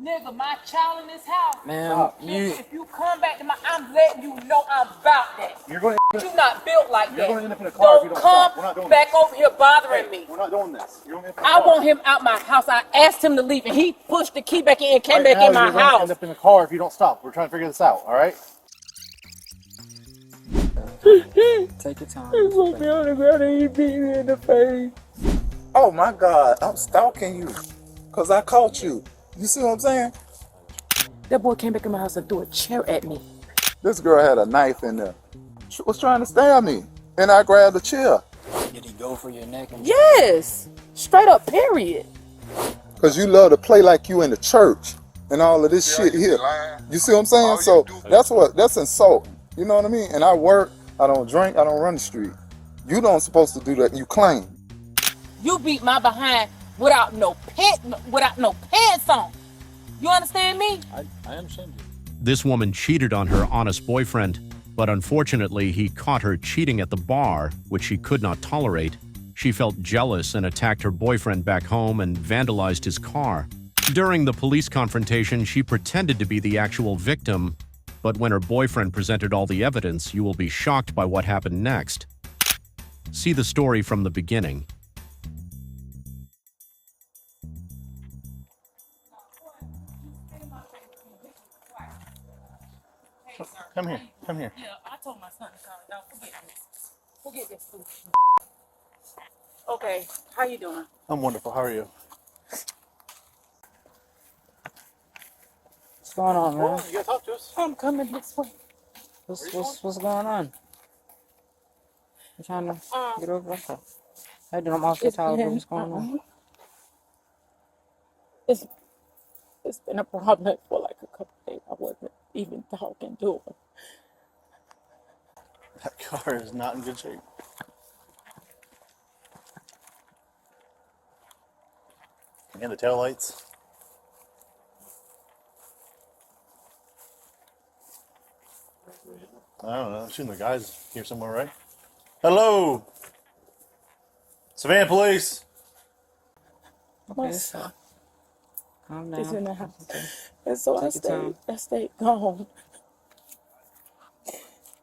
Nigga, my child in this house. Man, if you come back to I'm letting you know I'm about that. You're going to You not built like that. You're going to end up in a car if you don't stop. We're not Come doing back this. over here bothering me. We're not doing this. You're going to end up in a I car. want him out my house. I asked him to leave, and he pushed the key back in and came back in my You're going to house. end up in a car if you don't stop. We're trying to figure this out, all right? take your time. He put me on the ground and he beat me in the face. Oh my God, I'm stalking you. Cause I caught you. You see what I'm saying? That boy came back in my house and threw a chair at me. This girl had a knife in there. She was trying to stab me. And I grabbed the chair. Did he go for your neck? And Yes, straight up, period. Cause you love to play like you in the church and all of this shit here. You see what I'm saying? So that's insulting. You know what I mean? And I work, I don't drink, I don't run the street. You don't supposed to do that, you claim. You beat my behind without no pants on. You understand me? I understand you. This woman cheated on her honest boyfriend, but unfortunately he caught her cheating at the bar, which she could not tolerate. She felt jealous and attacked her boyfriend back home and vandalized his car. During the police confrontation, she pretended to be the actual victim, but when her boyfriend presented all the evidence, you will be shocked by what happened next. See the story from the beginning. Come here. Come here. Yeah, I told my son to calm down. Forget this food. Okay, how you doing? I'm wonderful. How are you? What's going on, man? You gotta talk to us. I'm coming this way. What's going on? You trying to get over that? How you doing? I'm off the towel. What's going on? It's been a problem for like a couple of days. I wasn't even talking to her. That car is not in good shape. And the taillights. I don't know. I'm assuming the guy's here somewhere, right? Hello! Savannah Police! My Okay, son calm is in down. the house. And so I stayed gone.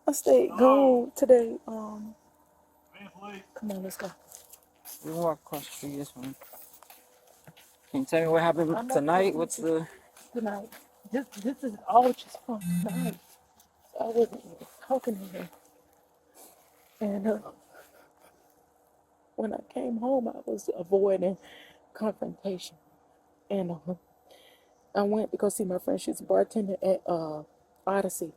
I stayed gone today. Come on, let's go. You can walk across the street this one. Can you tell me what happened tonight? What's the... Tonight. This is all just from tonight. I wasn't even talking to her. And when I came home, I was avoiding confrontation. And I went to go see my friend. She's a bartender at Odyssey.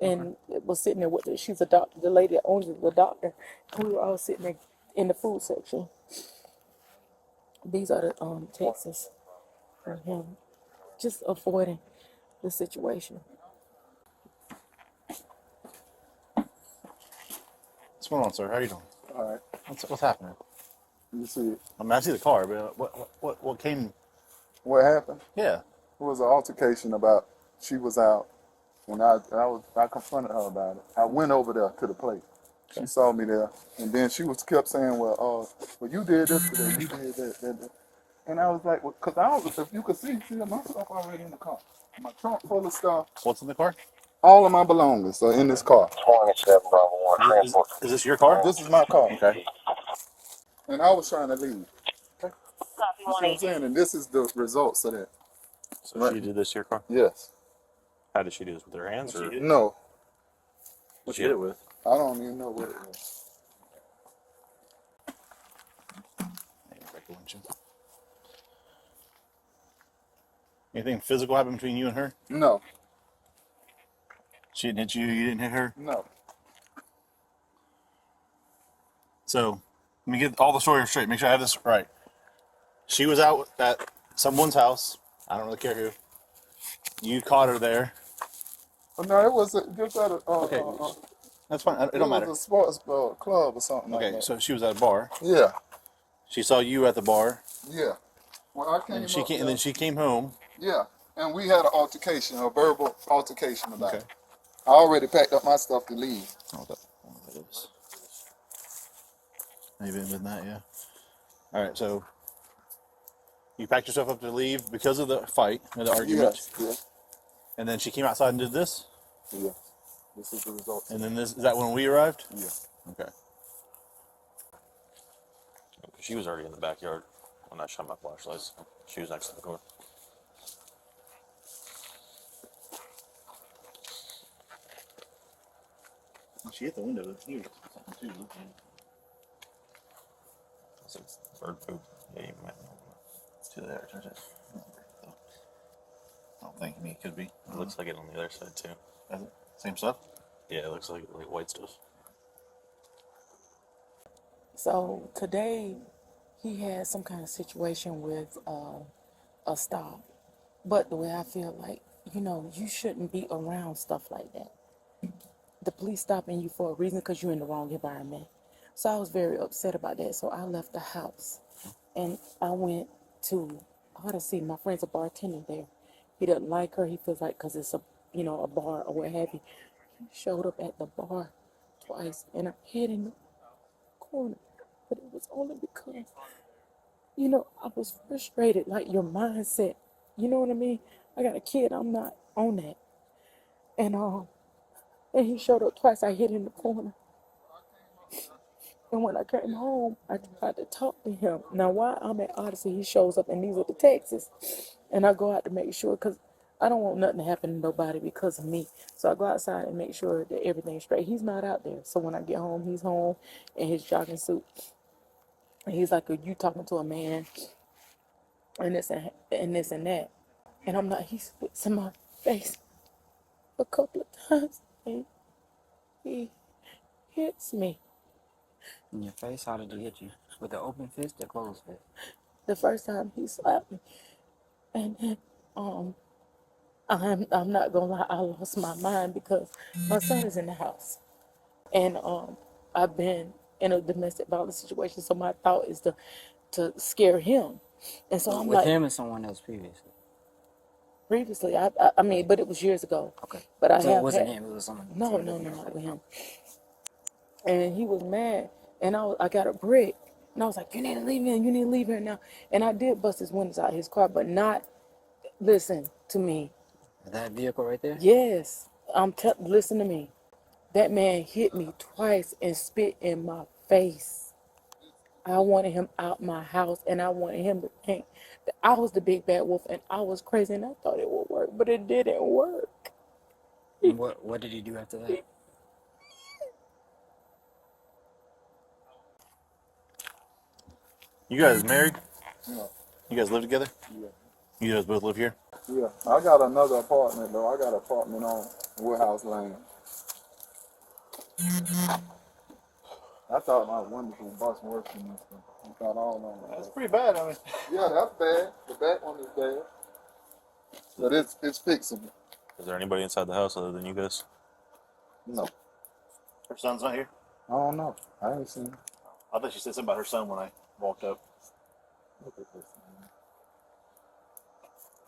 And it was sitting there with her. She's a doctor. The lady that owns it, the doctor. And we were all sitting there in the food section. These are the texts from him. Just avoiding the situation. What's going on, sir? How are you doing? All right. What's happening? You see I mean, I see the car, but what came? what happened? Yeah. It was an altercation about she was out when I confronted her about it. I went over there to the place. She saw me there, and then she kept saying, well, you did this today, you did that. And I was like, well, because I don't, if you could see my stuff already in the car. My trunk full of stuff. What's in the car? All of my belongings are in this car. 27 Bravo 1 transport. Is this your car? This is my car. Okay. And I was trying to leave. Okay. You see what I'm saying? And this is the results of that. So Right. she did this to your car? Yes. How did she do this? With her hands? Or? No. What she did it with? I don't even know what it was. Anything physical happened between you and her? No. She didn't hit you, you didn't hit her? No. So, let me get all the story straight, make sure I have this right. She was out at someone's house, I don't really care who. You caught her there. Oh, no, it was just at a, Okay, that's fine, it don't matter. was a sports club or something like Okay, that. so she was at a bar. Yeah. She saw you at the bar. Yeah. When I came And then she came home. Yeah. And we had an altercation, a verbal altercation about Okay. it. I already packed up my stuff to leave. Oh, that is. Maybe even that, yeah. All right, so You packed yourself up to leave because of the fight or the argument. Yes, yes, And then she came outside and did this. yes. This is the result. And then this is that when we arrived? Yeah. Okay. She was already in the backyard when I shot my flashlights. She was next to the door. She hit the window here. Something too. It's bird poop. Yeah, you might know. It's to there. I don't think. I mean, it could be. It looks like it on the other side too. Same stuff. Yeah, it looks like white stuff. So today, he had some kind of situation with a stop. But the way I feel like, you shouldn't be around stuff like that. The police stopping you for a reason because you're in the wrong environment. So I was very upset about that. So I left the house and I went to Odyssey. My friend's a bartender there. He doesn't like her. He feels like because it's a bar or what have you. He showed up at the bar twice and I hid in the corner. But it was only because, I was frustrated. Like your mindset. You know what I mean? I got a kid. I'm not on that. And he showed up twice. I hid in the corner. And when I came home, I tried to talk to him. Now, while I'm at Odyssey, he shows up, and these are the texts. And I go out to make sure, because I don't want nothing to happen to nobody because of me. So I go outside and make sure that everything's straight. He's not out there. So when I get home, he's home in his jogging suit. And he's like, are you talking to a man? And this and that. And I'm not, he spits in my face a couple of times. And he hits me. In your face? How did he hit you? With the open fist or closed fist? The first time he slapped me. And then, I'm not gonna lie, I lost my mind because my son is in the house. And I've been in a domestic violence situation, so my thought is to scare him. And so I'm With like, him and someone else previously? previously, I mean, but it was years ago. Okay. But I So it have wasn't had, him, it was someone. no, not with him. And he was mad, and I got a brick, and I was like, you need to leave here now. And I did bust his windows out of his car, but not, listen to me. That vehicle right there? Yes, listen to me. That man hit me twice and spit in my face. I wanted him out my house, and I wanted him to think that I was the big bad wolf, and I was crazy, and I thought it would work, but it didn't work. And what did he do after that? You guys married? No. You guys live together? Yeah. You guys both live here? Yeah. I got another apartment though. I got an apartment on Woodhouse Lane. I thought my windows were bust worse than this one. I thought all on That's that. pretty bad. I mean, Yeah, that's bad. The back one is bad. But it's fixable. Is there anybody inside the house other than you guys? No. her son's not here. I don't know. I ain't seen. I thought she said something about her son when I walked up. Look at this.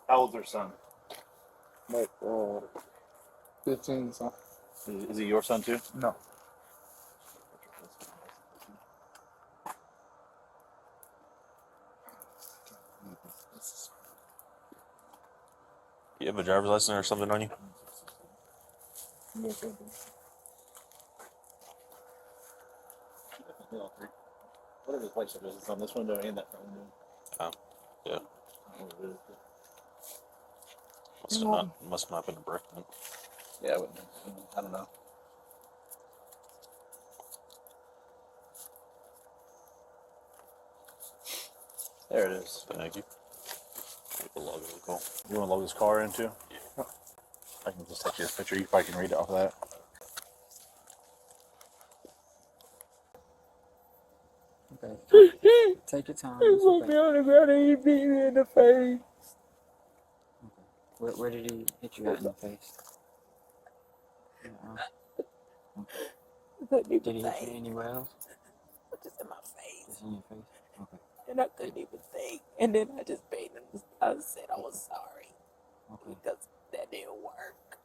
How old's her son? Like 15 something. Is he your son too? No. You have a driver's license or something on you? Yes, I do. Whatever the place it is, it's on this window and that window. Oh, yeah. Must have not been a brick then. Yeah, I don't know. There it is. Thank you. The log really cool. You want to load this car in too? Yeah. I can just take you this picture. You probably can read it off of that. Okay. Take your time. He It's put me okay. on the ground and he beat me in the face. Okay. Where did he hit you at in the face? I couldn't Did even he hit you think. anywhere else? Just in my face. Just in your face? Okay. And I couldn't even think. And then I just made him. I said I was sorry. Okay. Because that didn't work.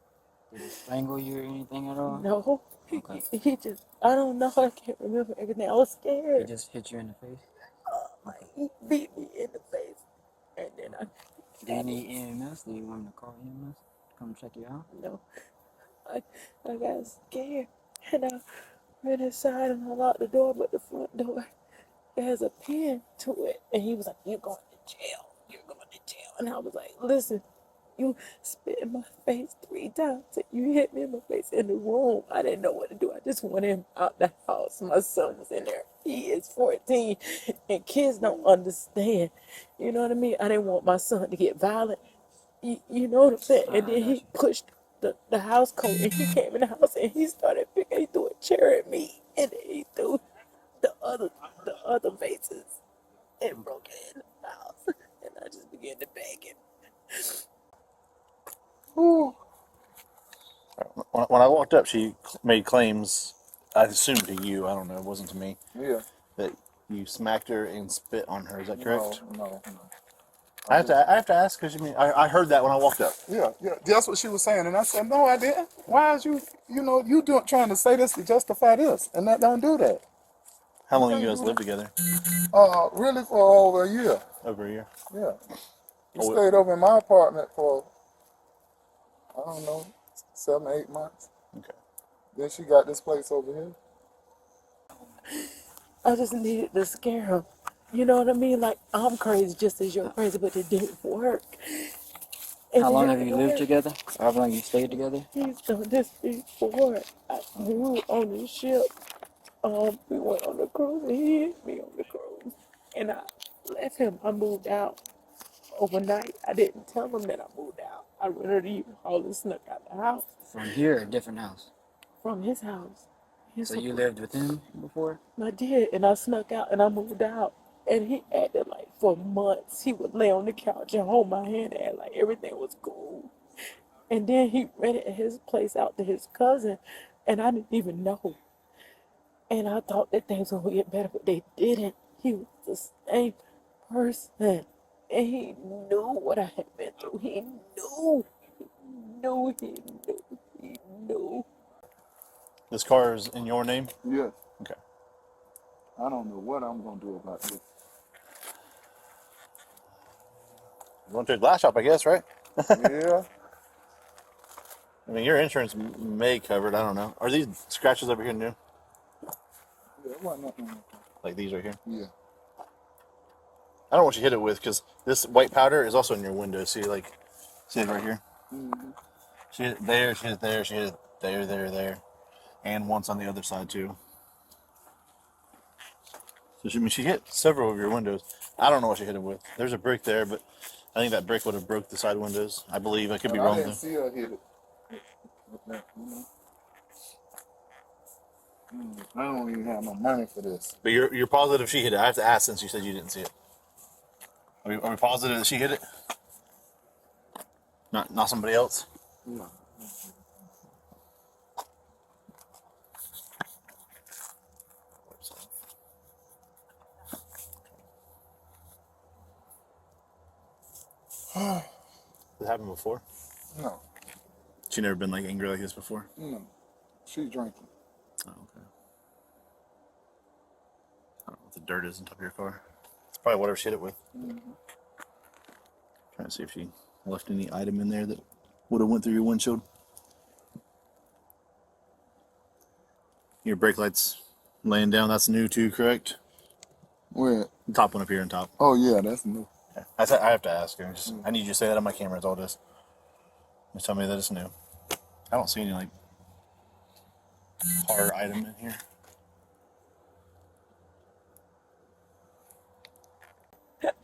Did he strangle you or anything at all? No. Okay. He just, I don't know. I can't remember everything. I was He scared. just hit you in the face? Like, he beat me in the face. Do you need EMS? Do you want me to call EMS? Come check you out? No, I, I got scared and I ran inside and I locked the door, but the front door has a pin to it. And he was like, "You're going to jail. You're going to jail." And I was like, "Listen, you spit in my face 3 times and you hit me in my face in the room." I didn't know what to do. I just wanted him out the house. My son was in there. He is 14 and kids don't understand. You know what I mean? I didn't want my son to get violent. You know what I'm saying? And then he pushed the house coat and he came in the house and he started picking, he threw a chair at me and then he threw the other vases and broke it in the house. And I just began to beg him. Whew. When I walked up, she made claims. I assumed to you. I don't know. It wasn't to me. Yeah. That you smacked her and spit on her. Is that correct? No. I have to ask because I heard that when I walked up. Yeah. That's what she was saying, and I said, no, I didn't. Why is you trying to say this to justify this, and that don't do that. How long you guys lived together? Really for over a year. Over a year. Yeah. We Oh, stayed over in my apartment for, I don't know, 7, 8 months. Okay. Then she got this place over here. I just needed to scare him. You know what I mean? Like, I'm crazy just as you're crazy, but it didn't work. And How long then have you lived together? How long you stayed together? He's done this before. We were on the ship. We went on the cruise and he hit me on the cruise. And I left him. I moved out overnight. I didn't tell him that I moved out. I rented the U-Haul and snuck out the house. From here, a different house. From his house. So you lived with him before? I did, and I snuck out and I moved out. And he acted like for months he would lay on the couch and hold my hand and act like everything was cool. And then he rented his place out to his cousin, and I didn't even know. And I thought that things would get better, but they didn't. He was the same person. And he knew what I had been through. He knew. He knew. This car is in your name? Yes. Okay. I don't know what I'm going to do about this. Going to a glass shop, I guess, right? Yeah. I mean, your insurance may cover it. I don't know. Are these scratches over here new? Yeah, it wasn't nothing. Like these right here? Yeah. I don't know what you hit it with because this white powder is also in your window. See it right here? Mm-hmm. She hit it there, she hit it there, she hit it there. And once on the other side, too. So she hit several of your windows. I don't know what she hit it with. There's a brick there, but I think that brick would have broke the side windows. I believe. I could be wrong, I didn't though. see her hit it. With that, you know. I don't even have no money for this. But you're positive she hit it. I have to ask since you said you didn't see it. Are we positive that she hit it? Not somebody else? No. Has it happened before? No. She never been like angry like this before? No. She drinking. Oh, okay. I don't know what the dirt is on top of your car. It's probably whatever she hit it with. Mm-hmm. Trying to see if she left any item in there that would have went through your windshield. Your brake lights laying down, that's new too, correct? Where? The top one up here on top. Oh, yeah, that's new. Yeah. I have to ask her. I need you to say that on my camera. It's all this. Just tell me that it's new. I don't see any like hard item in here.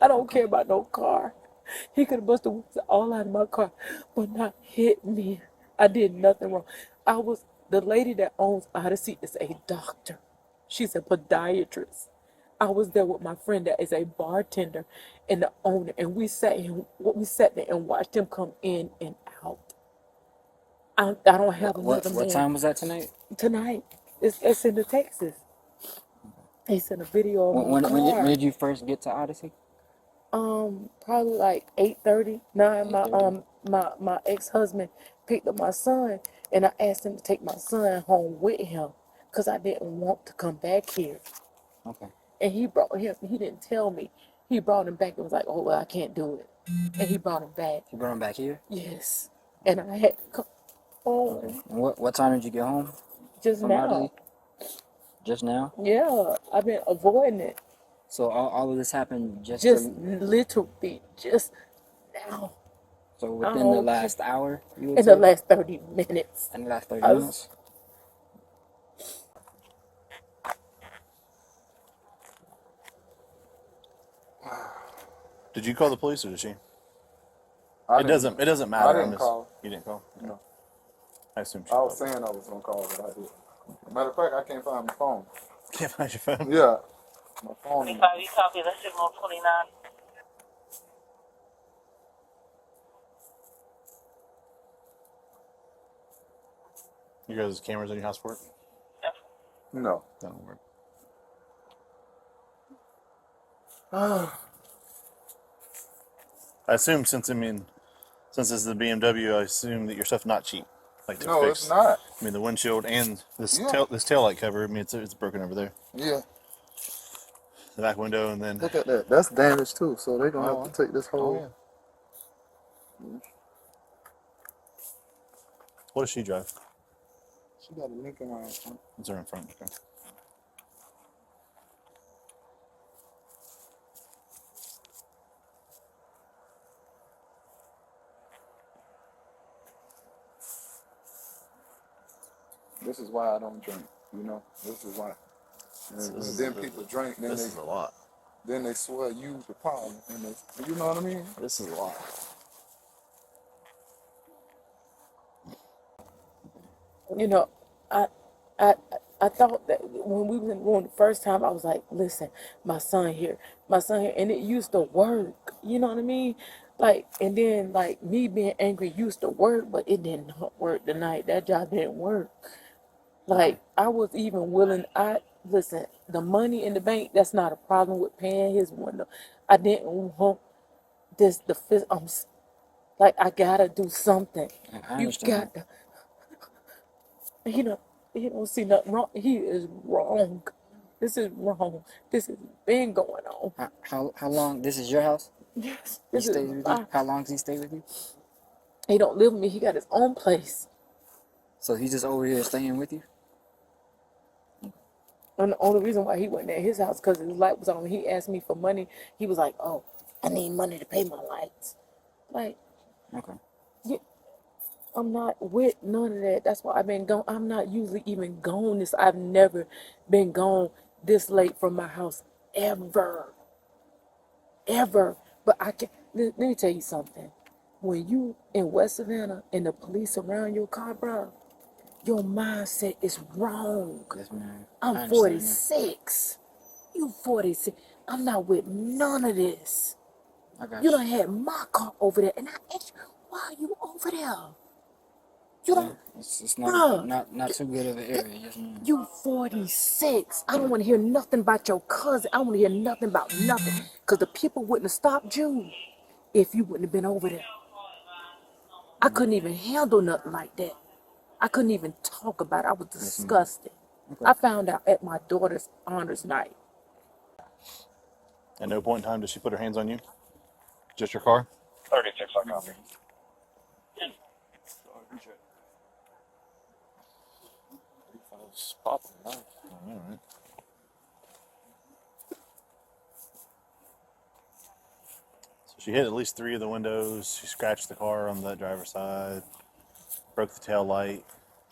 I don't care about no car. He could have busted all out of my car, but not hit me. I did nothing wrong. The lady that owns Odyssey is a doctor. She's a podiatrist. I was there with my friend that is a bartender and the owner, and we sat there and watched him come in and out. I don't have another man. What time was that tonight? Tonight. It's in the Texas. He sent a video of my car. When did you first get to Odyssey? Probably like 8:30, 9. My ex-husband picked up my son, and I asked him to take my son home with him because I didn't want to come back here. Okay. And he brought him. He didn't tell me. He brought him back and was like, oh, well, I can't do it. And he brought him back. You brought him back here? Yes. And I had to come home And what time did you get home just from now. Odyssey? Just now? Yeah, I've been avoiding it. So all of this happened just Literally, just now. so within the Oh, last hour, you would in the say? last 30 minutes. In the last 30 I was, minutes? Did you call the police or did she? I It doesn't I matter. didn't call. You didn't call? Okay. No. I assume she I was called. saying I was gonna call, but I didn't. Matter of fact, I can't find my phone. Can't find your phone. Yeah, my phone. 25, you copy, that's signal 29. You guys' cameras in your house for it? No. That don't work. I assume since this is the BMW, I assume that your stuff's not cheap. Like to No, fix. it's not. I mean the windshield and this Yeah. tail light cover. I mean it's broken over there. Yeah. The back window and then. Look at that. That's damaged too. So they're gonna Oh, have to take this whole. yeah. What does she drive? She got a Lincoln around. It's her in front. Okay. This is why I don't drink. You know. This is why. And then people drink. Then This is a lot. they swear use the power. And they, you know what I mean? This is a lot. you know, I, I, I thought that when we went on the first time, I was like, listen, my son here, and it used to work. You know what I mean? Like, and then like me being angry used to work, but it did not work tonight. That job didn't work. Like, I was even willing. Listen, the money in the bank, that's not a problem with paying his window. I didn't want the fifth. Like, I gotta do something. I You understand. got to. He don't see nothing wrong. He is wrong. This is wrong. This has been going on. How long? This is your house? Yes, He this is stays with you? fine. How long does he stay with you? He don't live with me. He got his own place. So he's just over here staying with you? And the only reason why he went at his house because his light was on. He asked me for money. He was like, "Oh, I need money to pay my lights." Like, Okay. yeah, I'm not with none of that. That's why I've been gone. I'm not usually even gone this. I've never been gone this late from my house ever, ever. But I can. Let me tell you something. When you in West Savannah and the police around your car, bro, your mindset is wrong. Yes, ma'am. I I'm understand, 46. You 46. I'm not with none of this. I got You done had my car over there, and I asked you, why are you over there? You don't, It's bruh, not too good of an area. Yes, ma'am. you 46. I don't want to hear nothing about your cousin. I don't want to hear nothing about nothing. Because the people wouldn't have stopped you if you wouldn't have been over there. I couldn't even handle nothing like that. I couldn't even talk about it. I was disgusted. Okay. I found out at my daughter's honors night. At no point in time does she put her hands on you? Just your car? 36, I copy. It's popping. Nice. All right. So she hit at least 3 of the windows. She scratched the car on the driver's side, broke the tail light,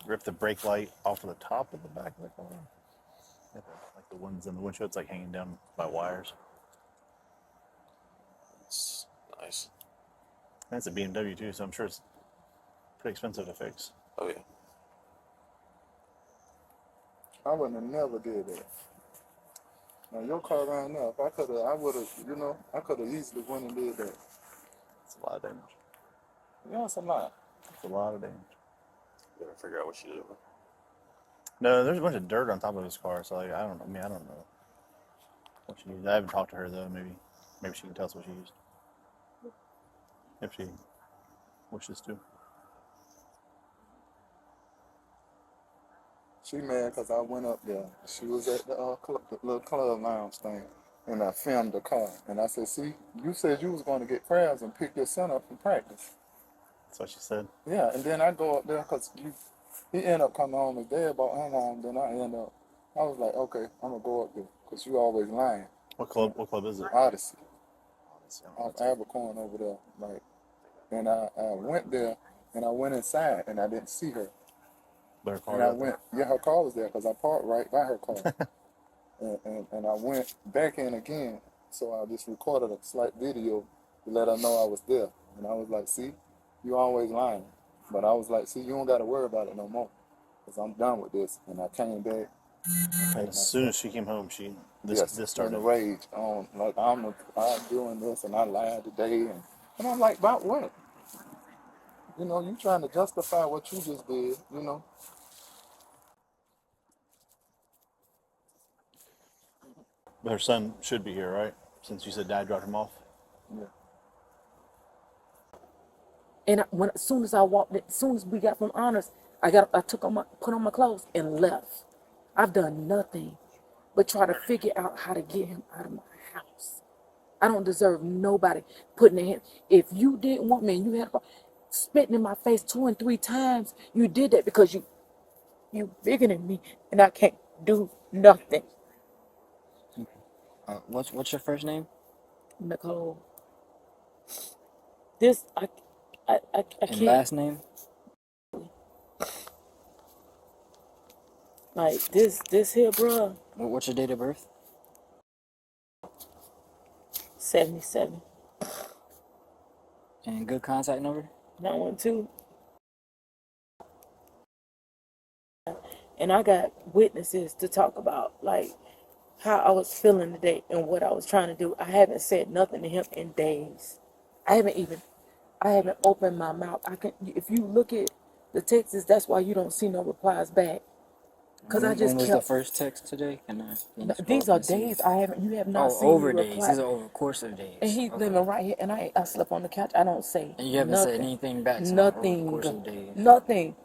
ripped the brake light off of the top of the back of the car. Like the ones in the windshield, it's like hanging down by wires. It's nice. And it's a BMW too, so I'm sure it's pretty expensive to fix. Oh, yeah. I wouldn't have never did that. Now your car ran up. I would have, I could have easily went and did that. It's a lot of damage. Yeah, it's a lot. It's a lot of damage. Gotta figure out what she did. No, there's a bunch of dirt on top of his car, so like I don't know what she used. I haven't talked to her though. Maybe she can tell us what she used. If she wishes to. She mad because I went up there. She was at the little club lounge thing. and I filmed the car. And I said, see, you said you was going to get crabs and pick your son up from practice. That's what she said. Yeah, and then I go up there because he ended up coming home. His dad brought him home. Then I was like, okay, I'm going to go up there because you always lying. What club? What club is it? Odyssey, Odyssey, off Abercorn over there. Like, and I went there and I went inside and I didn't see her. But her car And I out there? went, her car was there because I parked right by her car. and I went back in again. So I just recorded a slight video to let her know I was there. And I was like, see, you always lying. But I was like, see, you don't got to worry about it no more because I'm done with this. And I came back. And as soon as she came home, this Yes, in started. a rage on, like, I'm doing this and I lied today. And I'm like, about what? You know, you trying to justify what you just did, you know. But her son should be here, right? Since you said Dad dropped him off. Yeah. And as soon as we got from honors, I put on my clothes and left. I've done nothing but try to figure out how to get him out of my house. I don't deserve nobody putting their hand. If you didn't want me and you had spitting in my face 2 and 3 times, you did that because you bigger than me and I can't do nothing. What's your first name? Nicole. This I And can't, last name? like this here, bruh. What's your date of birth? 77. And good contact number? 912. And I got witnesses to talk about like how I was feeling today and what I was trying to do. I haven't said nothing to him in days. I haven't opened my mouth. If you look at the texts, that's why you don't see no replies back. Because I just when was kept. the first text today? Can you scroll These up are and see? days you have not Oh, seen me over days. reply. These are over course of days. And he's Okay. living right here, and I slept on the couch. I don't say And you haven't nothing. said anything back to him over the course of days. Nothing.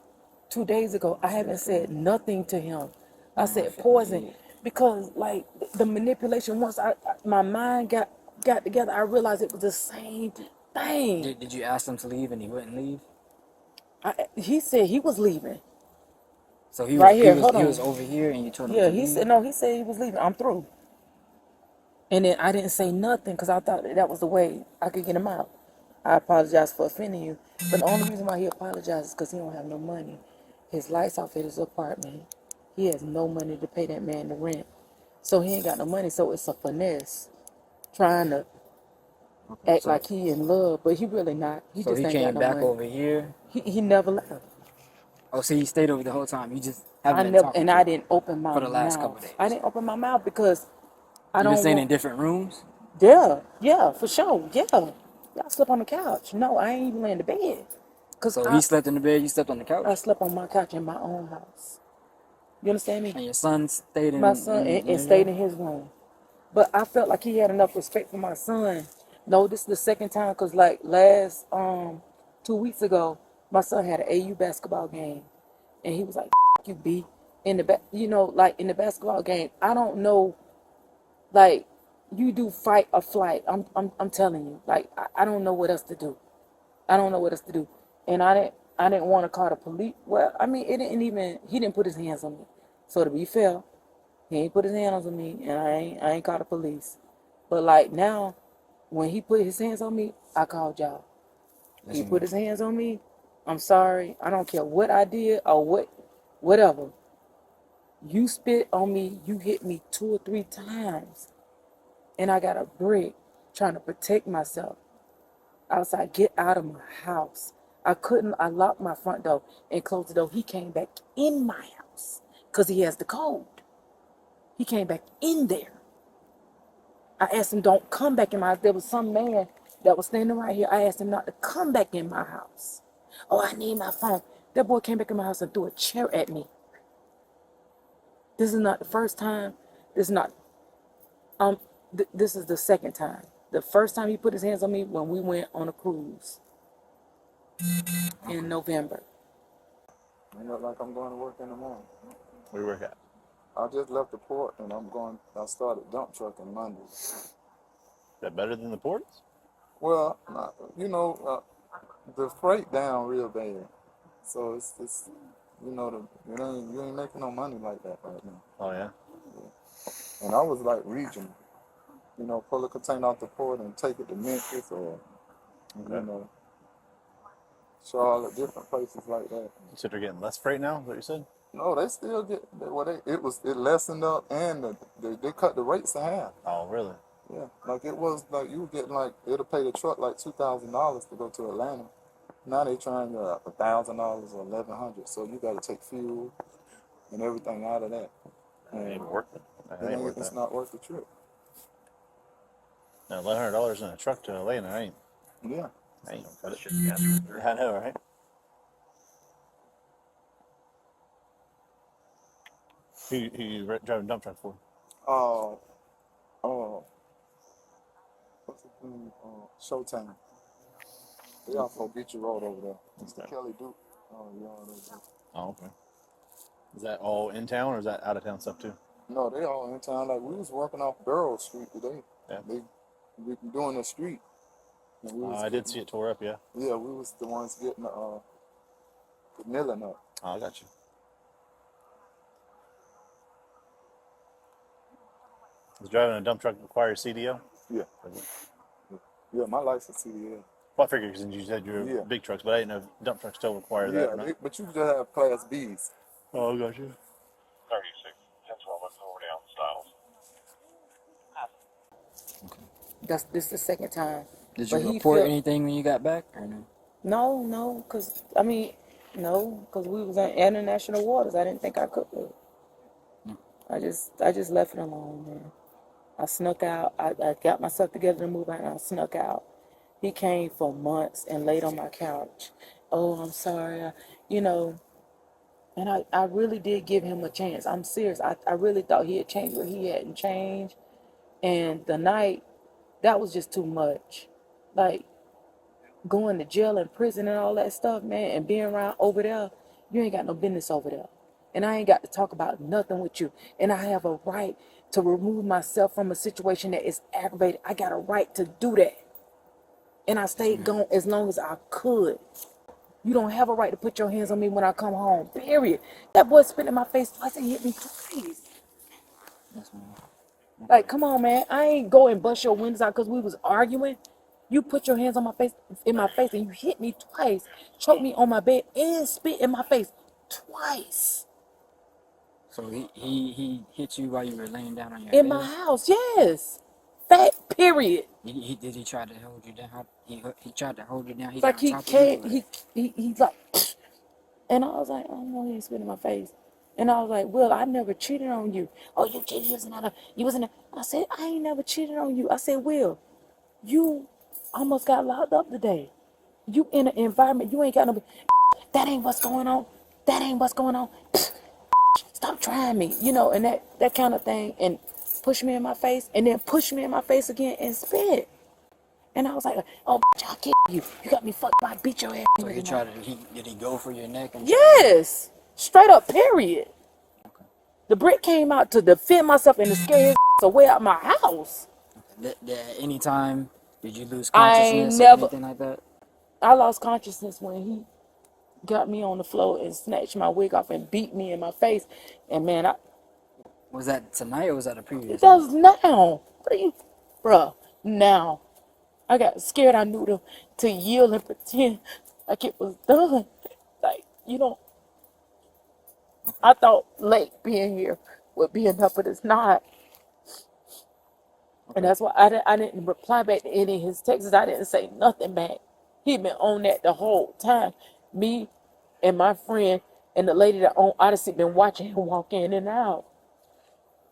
2 days ago, I haven't said nothing to him. I said poison because like the manipulation. Once my mind got together, I realized it was the same thing. Did you ask him to leave and he wouldn't leave? He said he was leaving. So he Right here, was hold he on. was over here and you told him Yeah, to he leave? said no. He said he was leaving. I'm through. And then I didn't say nothing because I thought that was the way I could get him out. I apologize for offending you, but the only reason why he apologizes is because he don't have no money. His lights off at his apartment. He has no money to pay that man the rent, so he ain't got no money. So it's a finesse, trying to act like he in love, but he really not. He So just he ain't came got no back money. over here. He never left. Oh, so he stayed over the whole time. You just haven't been talking And to I him didn't open my for the last couple mouth. days. I didn't open my mouth because I You've been don't staying in want. different rooms? Yeah, for sure. Yeah, y'all slept on the couch. No, I ain't even laying in the bed. Cause So he slept in the bed, you slept on the couch? I slept on my couch in my own house. You understand me? And your son stayed in My son in and his stayed room? in his room. But I felt like he had enough respect for my son. No, this is the second time because like last 2 weeks ago, my son had an AU basketball game, and he was like, "F you, B," in the back. You know, like in the basketball game. I don't know, like you do fight or flight. I'm telling you, like I don't know what else to do. I don't know what else to do, and I didn't want to call the police. Well, I mean, he didn't put his hands on me. So to be fair, he ain't put his hands on me, and I ain't called the police. But like now, when he put his hands on me, I called y'all. He put his hands on me. I'm sorry. I don't care what I did or whatever. You spit on me. You hit me 2 or 3 times, and I got a brick trying to protect myself. Outside, get out of my house. I couldn't. I locked my front door and closed the door. He came back in my house because he has the code. He came back in there. I asked him, don't come back in my house. There was some man that was standing right here. I asked him not to come back in my house. Oh, I need my phone. That boy came back in my house and threw a chair at me. This is not the first time. This is not, this is the second time. The first time he put his hands on me when we went on a cruise in November. I look like I'm going to work in the morning. Where you work at? I just left the port and I started dump trucking Monday. Is that better than the ports? Well, the freight down real bad. So it's you ain't making no money like that right now. Oh yeah. And I was like regional. Pull a container off the port and take it to Memphis or Charlotte, different places like that. You said they're getting less freight now. Is that what you said? No, they still get it lessened up and they cut the rates in half. Oh really? Yeah, like it was like you get like it'll pay the truck like $2,000 to go to Atlanta. Now they trying $1,000 or $1,100. So you got to take fuel and everything out of that. That ain't worth it. That ain't worth It's that. not worth the trip. Now $1,100 in a truck to Atlanta ain't. Yeah. I ain't gonna cut it. I know, right? Who you driving dump truck for? What's the thing? Showtime. They off Beach Road over there. Mr. Okay. Kelly Duke. Yard over there. Oh, okay. Is that all in town or is that out of town stuff too? No, they all in town. Like we was working off Barrow Street today. Yeah. We doing the street. And we I did see it tore up, yeah. Yeah, we was the ones getting the milling up. Oh, I got you. Does driving a dump truck require CDL? Yeah. Yeah, my license CDL. Well, I figured because you said you're big trucks, but I didn't know if dump trucks still require that or not. But you just have Class Bs. Oh, I got you. 36, 1012, let's over down Styles. This the second time. Did But you he report felt- anything when you got back or no? No, because we was in international waters. I didn't think I could. I just left it alone, man. I snuck out. I got myself together to move out, and I snuck out. He came for months and laid on my couch. Oh, I'm sorry. And I really did give him a chance. I'm serious. I really thought he had changed, but he hadn't changed. And the night, that was just too much. Like, going to jail and prison and all that stuff, man, and being around over there, you ain't got no business over there. And I ain't got to talk about nothing with you. And I have a right to remove myself from a situation that is aggravated. I got a right to do that. And I stayed gone as long as I could. You don't have a right to put your hands on me when I come home, period. That boy spit in my face twice and hit me twice. Yes, ma'am. Like, come on, man. I ain't go and bust your windows out because we was arguing. You put your hands on my face, and you hit me twice, choked me on my bed, and spit in my face twice. So he hit you while you were laying down on your In bed? my house, yes. Fat, period. Did he try to hold you down? He tried to hold you down. He Like, got he on top came, of you? he's like, and I was like, oh no, he ain't spit in my face. And I was like, Will, I never cheated on you. Oh, you cheated, you wasn't. I said, I ain't never cheated on you. I said, Will, you almost got locked up today. You in an environment, you ain't got no, that ain't what's going on. That ain't what's going on. Stop trying me, and that kind of thing. And push me in my face, and then push me in my face again and spit. And I was like, oh, I'll kill you. You got me fucked up. I beat your ass. So did he go for your neck? And Yes. Straight up, period. Okay. The brick came out to defend myself and to scare his away out my house. At any time, did you lose I consciousness never- or anything like that? I lost consciousness when he got me on the floor and snatched my wig off and beat me in my face. And man, Was that tonight or was that a previous that night? was now. Bruh, now. I got scared. I knew to yield and pretend like it was done. Like, I thought late being here would be enough, but it's not. And that's why I didn't reply back to any of his texts. I didn't say nothing back. He been on that the whole time. Me and my friend and the lady that owned Odyssey been watching him walk in and out.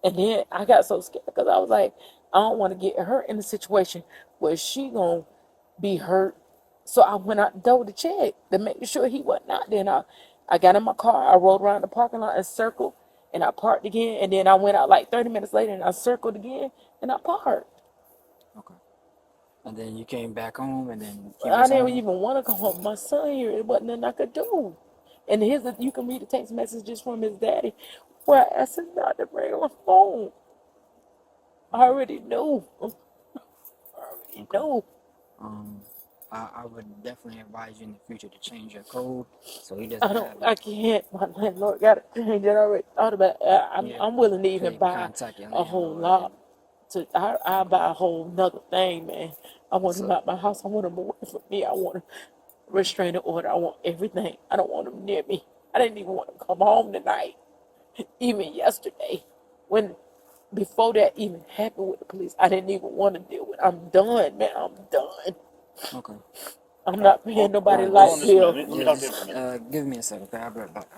And then I got so scared because I was like, I don't want to get her in a situation where she gonna be hurt. So I went out the door to check to make sure he wasn't out there. And I got in my car, I rode around the parking lot and circled, and I parked again. And then I went out like 30 minutes later and I circled again and I parked. Okay. And then you came back home and then he I was didn't home? even want to go home. My son here, it wasn't nothing I could do. And you can read the text messages from his daddy. Well, I asked him not to bring my phone. I already knew. I already knew. I would definitely advise you in the future to change your code so he I doesn't don't. have I it. can't. My landlord got to change it. I already thought about it. Yeah, I'm willing to even okay, buy contact your a whole landlord lot. and I'll buy a whole nother thing, man. I want him so out my house. I want him away from me. I want a restraining order. I want everything. I don't want him near me. I didn't even want him to come home tonight. Even yesterday, when before that even happened with the police, I didn't even want to deal with it. I'm done, man. I'm done. okay. I'm not paying nobody Hold on light just a minute. bill. Let me Yeah, talk to him just for a minute. give me a second, okay? I'll be right back.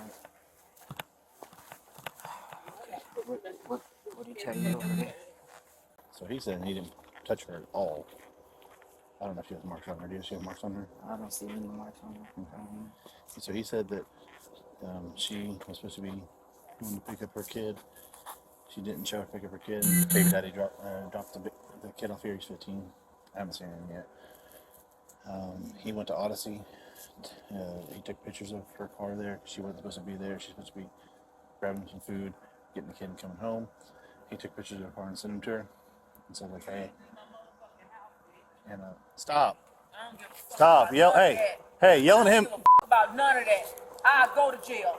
What did he tell you over there? So he said he didn't touch her at all. I don't know if she has marks on her. Do she have marks on her? I don't see any marks on her. So he said that she was supposed to be going to pick up her kid. She didn't show up to pick up her kid. Baby daddy dropped the kid off here. He's 15. I haven't seen him yet. He went to Odyssey. He took pictures of her car there. She wasn't supposed to be there. She's supposed to be grabbing some food, getting the kid and coming home. He took pictures of her car and sent them to her and said like, hey, and stop. Stop. Yell. Hey, yelling at him. About none of that. I go to jail.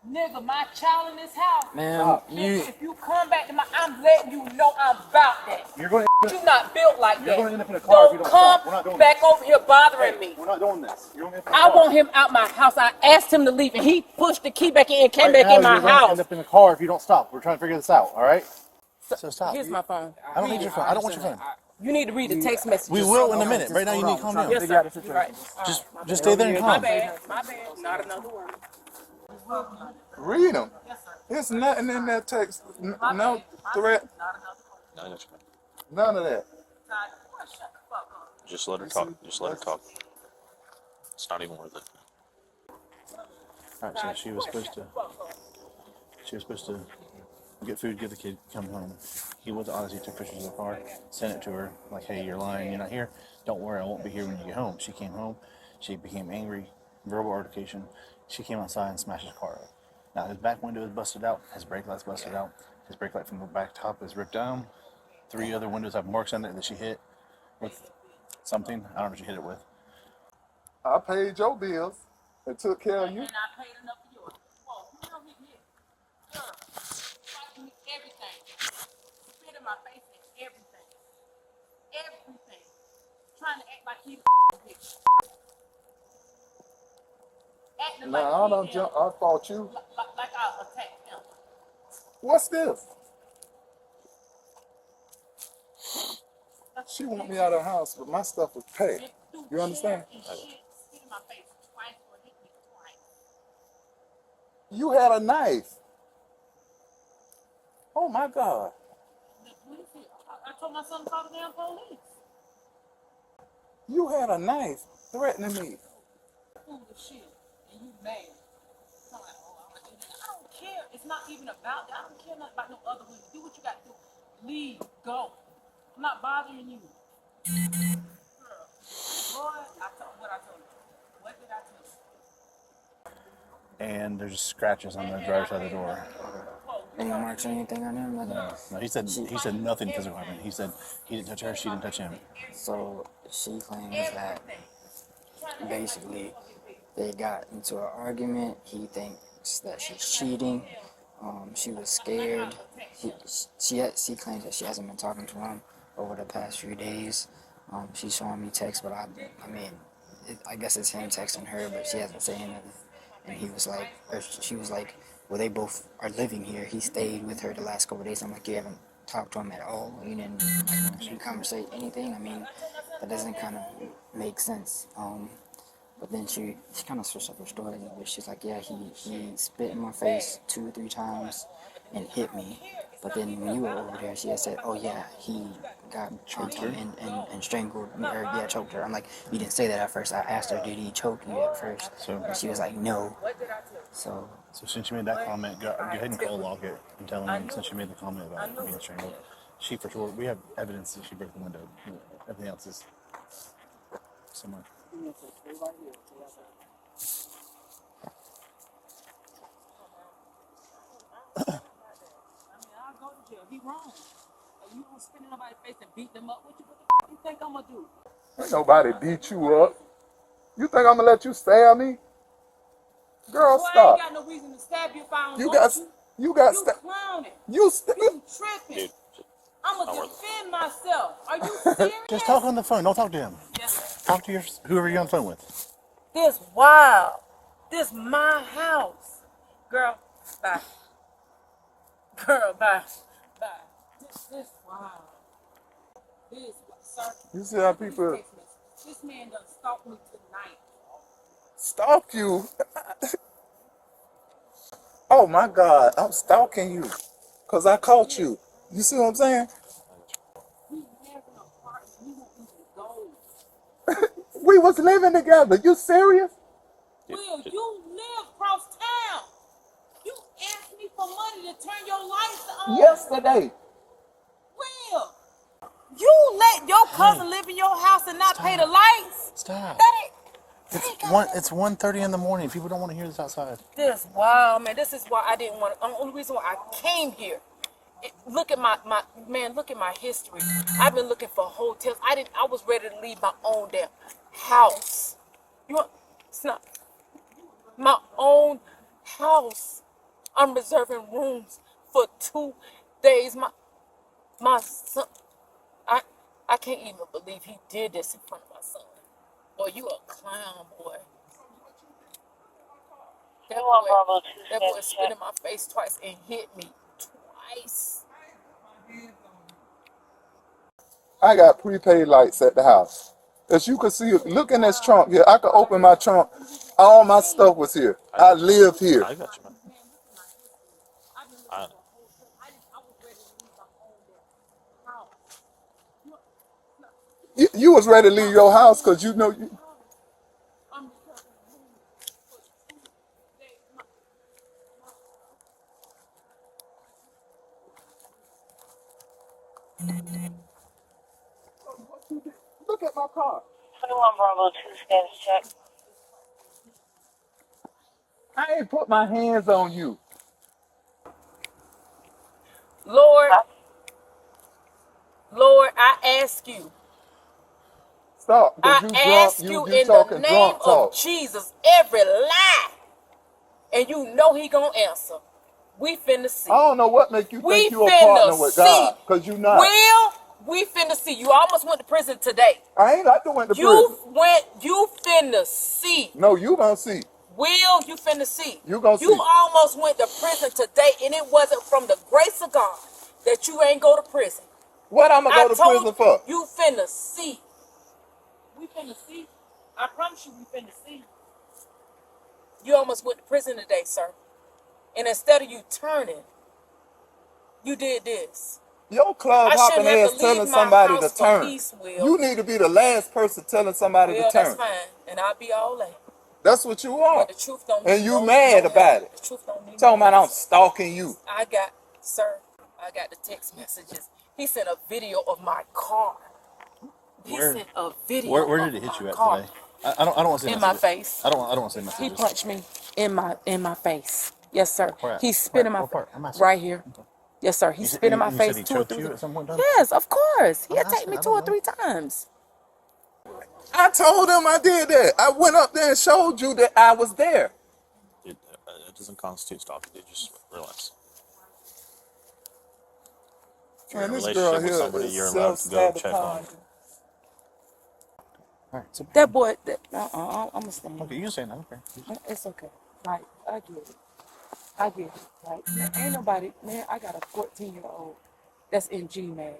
Nigga, my child in this house. Ma'am, If you come back to I'm letting you know I'm about that. You're going to You not built like that. going to end up in a car if you don't stop. We're not Come doing back over here bothering me. We're not doing this. You're going to end up in a I car. want him out my house. I asked him to leave, and he pushed the key back in and came Right back now, in my you're going to house. end up in a car if you don't stop. We're trying to figure this out. All right. So stop. Here's my phone. I don't need your phone. I don't want your phone. You need to read the text messages. We will in a minute. Right now, you need to calm down. Yes, sir. You're right. Just stay there and My calm. bad. My bad. Not another word. Read them. There's nothing in that text. No threat. No, I got you. None of that. Just let her talk. Just let her talk. It's not even worth it. All right. So she was supposed to. She was supposed to get food, get the kid, come home. He went to Odyssey, took pictures of the car, sent it to her. Like, hey, you're lying. You're not here. Don't worry. I won't be here when you get home. She came home. She became angry. Verbal altercation. She came outside and smashed his car up. Now his back window is busted out. His brake light's busted out. His brake light from the back top is ripped down. 3 other windows have marks on it that she hit with something. I don't know what she hit it with. I paid your bills and took care of you. And I paid enough for yours. Whoa, you don't hit me. Girl, fighting me everything. Spit in my face and everything. Everything. Trying to act like he's a bitch. Acting like Now I don't jump. I fought you. like I attacked him. What's this? She want me out of the house, but my stuff was packed. You understand? Spit in my face twice or hit me twice. You had a knife. Oh my God. The police here. I told my son to call the damn police. You had a knife threatening me. Fool the shit. And you mad. I'm like, oh, I'm gonna do that. I don't care. It's not even about that. I don't care nothing about no other women. Do what you got to do. Leave. Go. I'm not bothering you. Girl. Boy, what I told you. What did I tell you? And there's scratches on the driver's side of the door. Any marks or anything on him? Nothing. No, he said nothing physical happened. He said he didn't touch her. She didn't touch him. So she claims that basically they got into an argument. He thinks that she's cheating. She was scared. She claims that she hasn't been talking to him over the past few days. She's showing me texts, but I mean, I guess it's him texting her, but she hasn't said anything. And he was like, or she was like, well, they both are living here. He stayed with her the last couple of days. I'm like, you haven't talked to him at all. You didn't conversate anything. I mean, that doesn't kind of make sense. But then she kind of switched up her story a little bit. She's like, yeah, he spit in my face 2 or 3 times and hit me. But then when you were over there, she had said, oh yeah, he got choked her and strangled me, or yeah, choked her. I'm like, you didn't say that at first. I asked her, did he choke you at first? And she was like, no. So since you made that comment, go ahead and call log it and tell him since you made the comment about being strangled. She for sure, we have evidence that she broke the window. Everything else is similar. Are you gonna spit in nobody's face and beat them up? What you think I'm gonna do? Ain't nobody beat you up. You think I'm gonna let you stab me? Girl, Boy, I ain't stop. got no reason to stab you if I don't You want got, you. you got, You clowning. you You tripping. Dude, I'm not gonna worth it. defend myself. Are you serious? Just talk on the phone. Don't talk to him. Yes. Talk to whoever you're on the phone with. This wild. This my house. Girl, bye. Girl, bye. Bye. This wild. This, sir. You see how Look at these people text messages. This man done stalked me tonight. stalk you? Oh my God, I'm stalking you. Cause I caught you. You see what I'm saying? We have an apartment. We won't even go. We was living together. You serious? Will, you live across town. You asked me for money to turn your lights on. Yesterday. Will, you let your cousin live in your house and not pay the lights? Stop. That ain't. It's 1:30 in the morning. People don't want to hear this outside. This wow, man. This is why I didn't want. The only reason why I came here. Look at my man. Look at my history. I've been looking for hotels. I was ready to leave my own damn house. You want? It's not my own house. I'm reserving rooms for 2 days. My son. I can't even believe he did this in front of my son. Boy, you a clown, boy. That boy spit in my face twice and hit me twice. I got prepaid lights at the house. As you can see, look in this trunk here. I could open my trunk. All my stuff was here. I live here. I got you, man. I, You was ready to leave your house because you know you. Look at my car. 21 Bravo 2 status check. I ain't put my hands on you. Lord, Lord, I ask you. Stop, because I you drunk. ask You you you in the talking name drunk of talk. Jesus, every lie. And you know he gonna answer. We finna see. I don't know what make you think We you a finna partner with see. God, because you not. Will, we finna see. You almost went to prison today. I ain't like to went to prison. You finna see. No, you gonna see. Will, you finna see. You gonna You see. almost went to prison today, and it wasn't from the grace of God that you ain't go to prison. What I'm gonna I go to told prison for? you finna see. We finna see. I promise you we finna see. You almost went to prison today, sir. And instead of you turning, you did this. Your club I hopping shouldn't have to ass leave telling my somebody to house for turn. peace, Will. You need to be the last person telling somebody to Well, that's turn. fine. And I'll be all that. That's what you are. But the truth don't And need you no mad help. about it. The truth don't need no Talking about I'm help. stalking you. I got the text messages. He sent a video of my car. He Where, sent a video where of did it hit my you at car today? I don't want to say in my messages. face. I don't want to say He messages. punched me in my face. Yes, sir. Where at? He spit in my What part? I'm asking. right here. Yes, sir. He spit in my You said face he 2 or choked 3 you times. at some point, done? Yes, of course. He I'm attacked asking. me I 2 don't or know. 3 times. I told him I did that. I went up there and showed you that I was there. it doesn't constitute stalking, dude. Just relax. If you're in Man, a this girl relationship with here somebody, is you're allowed to go check on them. self-sabotaging. All right, sit down. That boy, I'm gonna stand. Okay, you can say that. Okay. It's okay. Like, I get it. I get it. Like, man, ain't nobody, man, I got a 14-year-old that's in GMAD.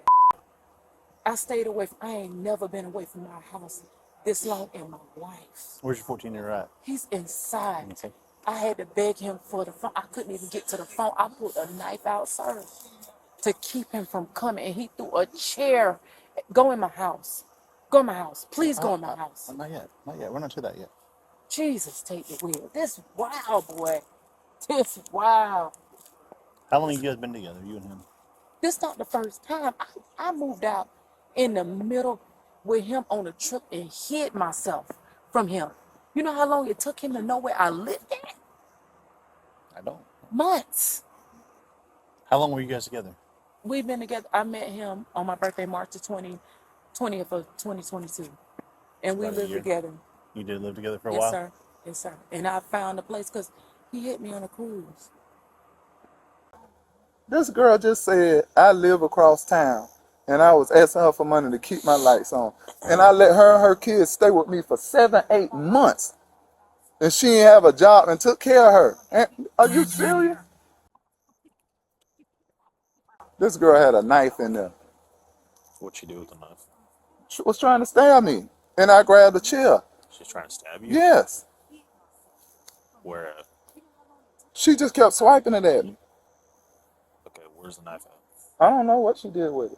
I stayed away from, I ain't never been away from my house this long in my life. Where's your 14-year at? He's inside. Okay. I had to beg him for the phone. I couldn't even get to the phone. I put a knife out, sir, to keep him from coming. And he threw a chair. Go in my house. Go in my house. Please go in my house. Not yet. Not yet. We're not to that yet. Jesus, take the wheel. This wild, boy. This wild. How long have you guys been together, you and him? This not the first time. I moved out in the middle with him on a trip and hid myself from him. You know how long it took him to know where I lived at? I don't. Months. How long were you guys together? We've been together. I met him on my birthday, March the 20th of 2022. And we About a lived year. together. You did live together for a Yes, while? sir. Yes, sir. And I found a place because he hit me on a cruise. This girl just said, I live across town. And I was asking her for money to keep my lights on. And I let her and her kids stay with me for 7, 8 months. And she didn't have a job and took care of her. And, are you serious? This girl had a knife in there. What'd she do with the knife? She was trying to stab me. And I grabbed a chair. She's trying to stab you? Yes. Where at? She just kept swiping it at me. Okay, where's the knife at? I don't know what she did with it.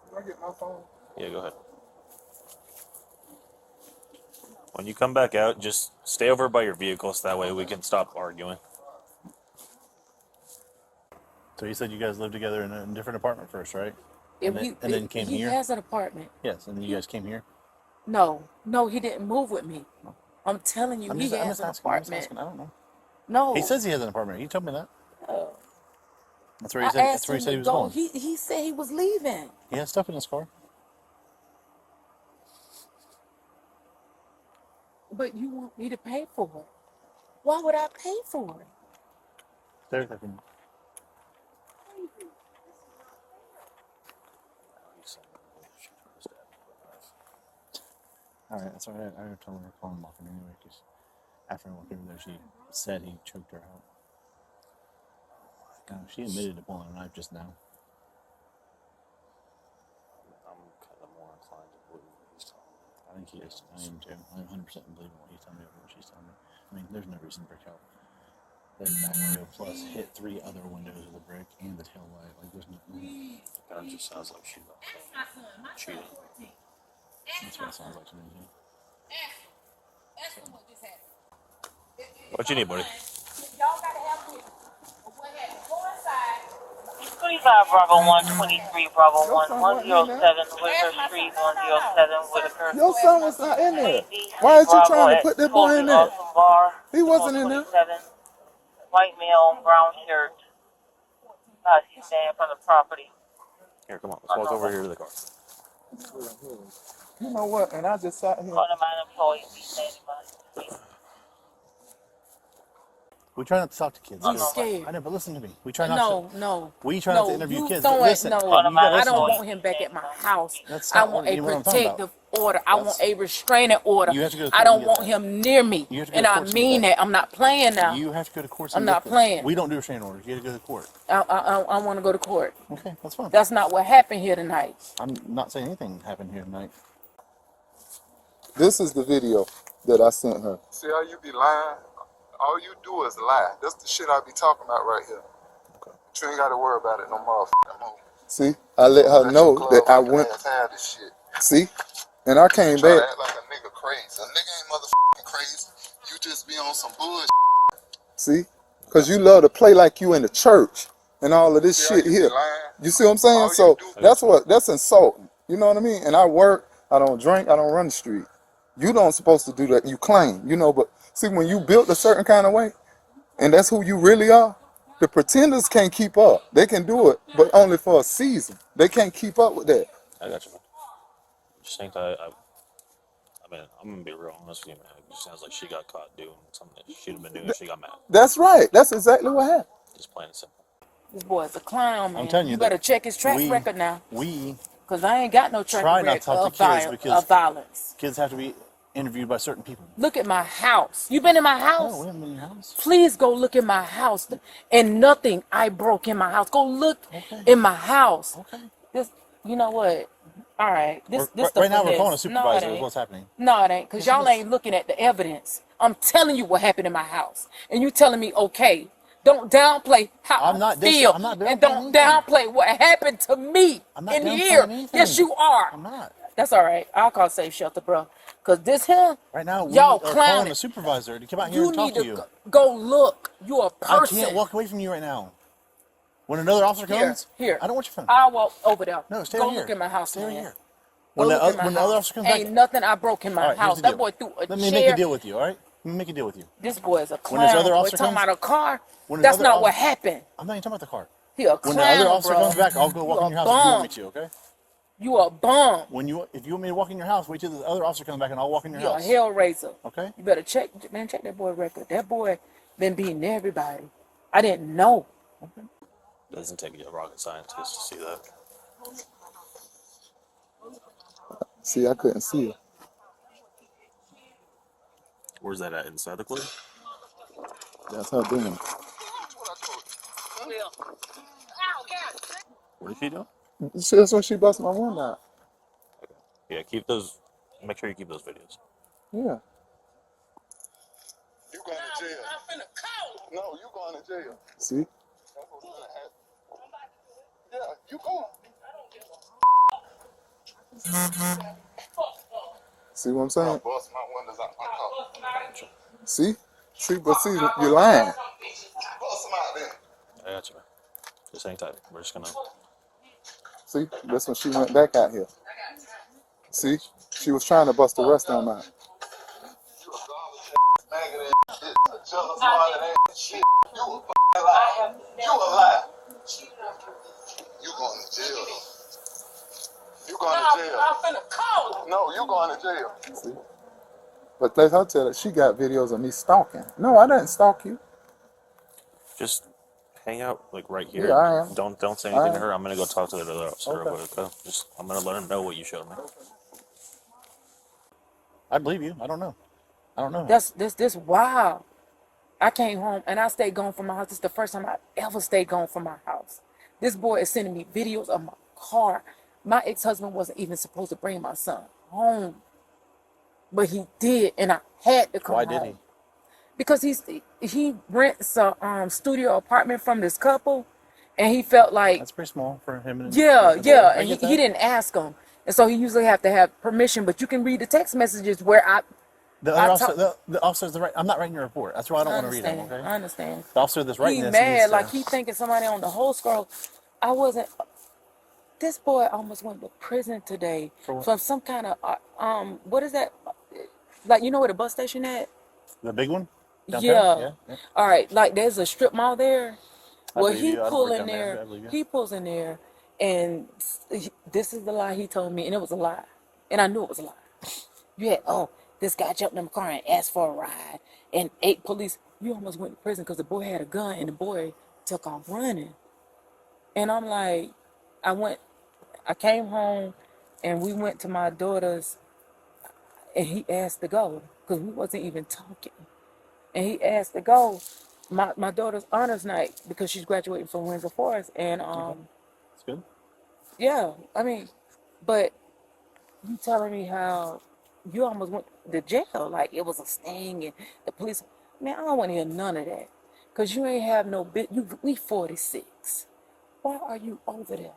Can I get my phone? Yeah, go ahead. When you come back out, just stay over by your vehicle so that way we can stop arguing. So you said you guys lived together in a different apartment first, right? If And then came he here? has an apartment. Yes, and then you guys came here? No, he didn't move with me. I'm telling you, I'm he just has an asking. I'm just apartment. asking. I don't know. No. He says he has an apartment. He told me that. Oh. That's where I he said. asked That's where he him said to he was go. going. He said he was leaving. He has stuff in his car. But you want me to pay for it. Why would I pay for it? There's nothing. All right, that's all right. I told her to call him off it anyway, because after I walked over there, she said he choked her out. She admitted to pulling a knife just now. I'm kind of more inclined to believe what he's telling me. I think he is. I am too. I'm 100% believing what he's telling me over what she's telling me. I mean, there's no reason to break out the back window plus hit 3 other windows with a brick and the tail light. Like, there's no. It kind of just sounds like she's cheating. That's what it sounds like to me. Yeah. What you need, buddy? 25 Bravo 123 Bravo 1 107 Whitaker Street 107 Whitaker. Your son was not in there. DC Why is you Bravo trying to at put that boy in Totally there? Awesome Bar. He wasn't in there. 127 White male, brown shirt. He's standing in front of the property. Here, come on. Let's walk over here to the car. You know what? And I just sat here. One of my employees be standing by. We try not to talk to kids. He's scared. I know, but listen to me. We try not to. No. We try not to interview you kids. Don't, Listen, no, you gotta I listen don't to me. want him back at my house. That's I not want what- a you know what I'm talking about. protective order. I want a restraining order. You have to go to I court don't and get want that. him near me. You have to go And to I court to get mean that. that. I'm not playing now. You have to go to court. I'm not playing. We don't do restraining orders. You have to go to court. I want to go to court. Okay, that's fine. That's not what happened here tonight. I'm not saying anything happened here tonight. This is the video that I sent her. See how you be lying? All you do is lie. That's the shit I be talking about right here. Okay. You ain't got to worry about it no motherfucking more. See, I let her know that I went. This shit. See, and I came back. To act like a nigga crazy. A nigga ain't motherfucking crazy. You just be on some bullshit. See, because you love to play like you in the church and all of this shit here. You see what I'm saying? So that's insulting. You know what I mean? And I work. I don't drink. I don't run the street. You don't supposed to do that. You claim, but see, when you built a certain kind of way, and that's who you really are, the pretenders can't keep up. They can do it, but only for a season. They can't keep up with that. I got you, man. Just think that I mean, I'm gonna be real honest with you, man. It just sounds like she got caught doing something that she'd have been doing if she got mad. That's right. That's exactly what happened. Just plain and simple. This boy's a clown, man. I'm telling you, better check his track record now. Because I ain't got no track try not record to talk to kids because violence. kids have to be interviewed by certain people. Look at my house. You been in my house? No, we haven't been in your house. Please go look in my house. And nothing I broke in my house. Go look in my house. Okay. This, you know what? All right. This Right now, we're this. calling a supervisor. No, it ain't. What's happening? No, it ain't. Because y'all ain't looking at the evidence. I'm telling you what happened in my house. And you telling me, okay. Don't downplay how I feel. I'm not downplaying and don't anything. downplay what happened to me I'm not in downplaying here. anything. Yes, you are. I'm not. That's all right. I'll call Safe Shelter, bro. Because this here, Right now, we y'all are calling clowning. a supervisor to come out here You and talk need to to you. go look. You're a person. I can't walk away from you right now. When another officer comes, Here. I don't want your phone. I'll walk over there. No, stay Go right here. look in my house, Stay right man. here. Go When look in my the house. other officer comes Ain't back, nothing I broke in my all right, here's house. the That deal. boy threw a Let me chair. make a deal with you, all right? Let me make a deal with you. This boy is a When this clown. other Boy, officer talking comes, about a car. when this That's other not what officer, happened. I'm not even talking about the car. He a When the other clown, officer bro. comes back, I'll go walk You in a your house if you want bum. me to, okay? You a bum. If you want me to walk in your house, wait till the other officer comes back and I'll walk in your You a house. hellraiser. Okay? You better check that boy record. That boy been beating everybody. I didn't know. Doesn't take a rocket scientist to see that. See, I couldn't see her. Where's that at? Inside the clip? That's her doing it. What is she doing? That's when she bust my window out. Yeah, keep those. Make sure you keep those videos. Yeah. You going to jail? I'm finna call. No, you going to jail. See? Yeah, you going. See what I'm saying? I bust my windows out my car. See? But you're lying. Bust them out there. I got you, man. Just hang tight. We're just gonna. See? That's when she went back out here. See? She was trying to bust the rest of them out. You a lie. You going to jail. You going to jail. I'm finna call. No, you going to jail. See? But let her tell it. She got videos of me stalking. No, I didn't stalk you. Just hang out like right here. Yeah, I am. Don't say anything to her. I'm gonna go talk to the other officer. Okay. I'm gonna let him know what you showed me. I believe you. I don't know. This wow. I came home and I stayed gone from my house. This is the first time I ever stayed gone from my house. This boy is sending me videos of my car. My ex-husband wasn't even supposed to bring my son home, but he did, and I had to come home. Why did he? Because he rents a studio apartment from this couple, and he felt like That's pretty small for him. And yeah, I and get he that. didn't ask him, and so he usually have to have permission. But you can read the text messages where The other officer, the officer's the right. I'm not writing your report. That's why I don't want to read them. Okay. I understand. The officer that's writing He this mad, needs to. like he thinking somebody on the whole scroll. I wasn't. This boy almost went to prison today from some kind of what is that? Like, you know where the bus station at? The big one. Yeah. Yeah. All right. Like there's a strip mall there. Well, he pull in there. He pulls in there, and this is the lie he told me, and it was a lie, and I knew it was a lie. You had this guy jumped in my car and asked for a ride, and 8 police. You almost went to prison because the boy had a gun, and the boy took off running. And I'm like, I came home, and we went to my daughter's, and he asked to go because we wasn't even talking, and he asked to go. My daughter's honors night because she's graduating from Windsor Forest, and It's good. yeah, I mean, but you telling me how you almost went to jail, like it was a sting and the police. Man, I don't want to hear none of that. Cause you ain't have no bit. We 46. Why are you over there?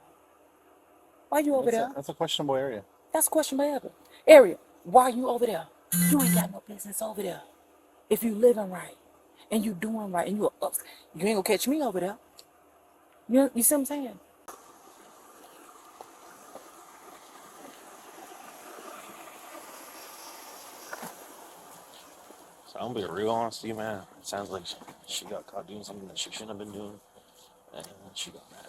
Why you over there? That's a questionable area. That's questionable area. Why are you over there? You ain't got no business over there. If you living right and you doing right and you up, you ain't gonna catch me over there. You see what I'm saying? So I'm gonna be real honest with you, man. It sounds like she got caught doing something that she shouldn't have been doing, and she got mad.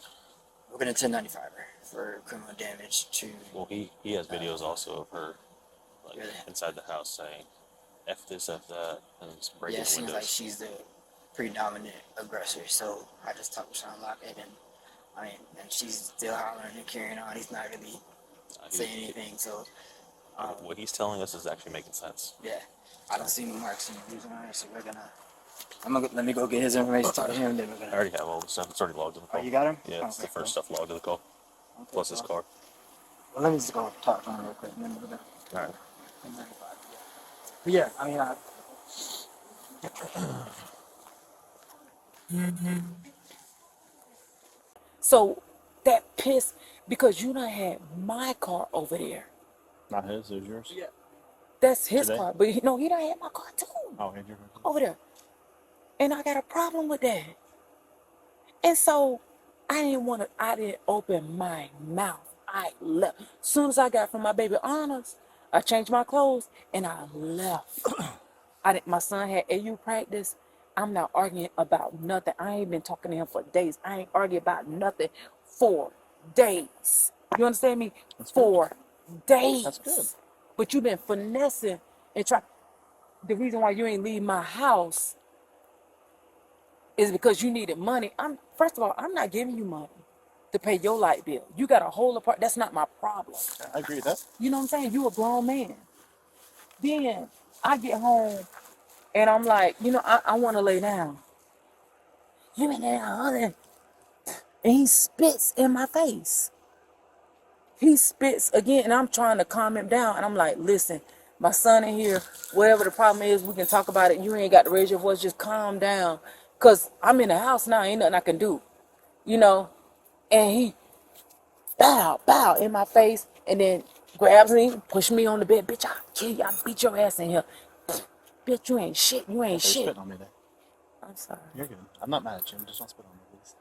We're gonna 1095 her for criminal damage to. Well, he has videos also of her like Really? inside the house saying "f this, f that," and it's breaking Yeah, it seems windows. like she's the predominant aggressor. So I just talked to Sean Lockett, and she's still hollering and carrying on. He's not really saying anything. So What he's telling us is actually making sense. yeah, I don't see any marks and bruising on her. So let me go get his information, talk to him, and then we're I gonna. already have all the stuff. It's already logged in the call. Oh, you got him? Yeah, it's Okay, the first cool. stuff logged in the call, Okay, plus his car. Well, let me just go talk to him real quick, and then we're gonna. All right. 1095. But yeah, I mean, So that pissed because you done had my car over there. Not his. It was yours. Yeah. That's his Today? car, but no, he done had my car too Oh, and your. over there, and I got a problem with that. And so I didn't open my mouth. I left. Soon as I got from my baby honors, I changed my clothes and I left. My son had AU practice. I'm not arguing about nothing. I ain't been talking to him for days. I ain't arguing about nothing for days. You understand me? For days. That's good. But you've been finessing and try. The reason why you ain't leave my house is because you needed money. First of all, I'm not giving you money to pay your light bill. You got a whole apartment. That's not my problem. I agree with that. You know what I'm saying? You a grown man. Then I get home and I'm like, I want to lay down. You in there, honey. And he spits in my face. He spits again, and I'm trying to calm him down. And I'm like, listen, my son in here, whatever the problem is, we can talk about it. You ain't got to raise your voice, just calm down. Because I'm in the house now, ain't nothing I can do. And he bow in my face, and then grabs me, push me on the bed. Bitch, I'll kill you. I'll beat your ass in here. Bitch, you ain't shit. You ain't You're shit. spitting on me there. I'm sorry. You're good. I'm not mad at you. Just don't spit on me, please.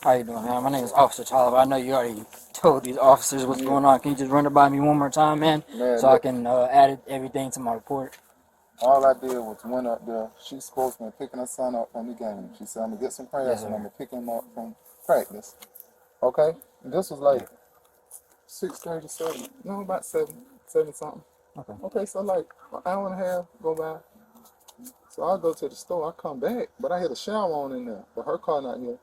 How you doing, man? My name is Officer Tyler. I know you already told these officers what's going on. Can you just run it by me one more time, man? Man, So I look, can add everything to my report. all I did was went up there. She's supposed to be picking her son up from the game. She said, I'm going to get some crabs Yes, and sir. I'm going to pick him up from practice. Okay? And this was like 6:30, 7. No, about 7 something. Okay. Okay, so like an hour and a half go by. So I go to the store. I come back, but I had a shower on in there, but her car not here.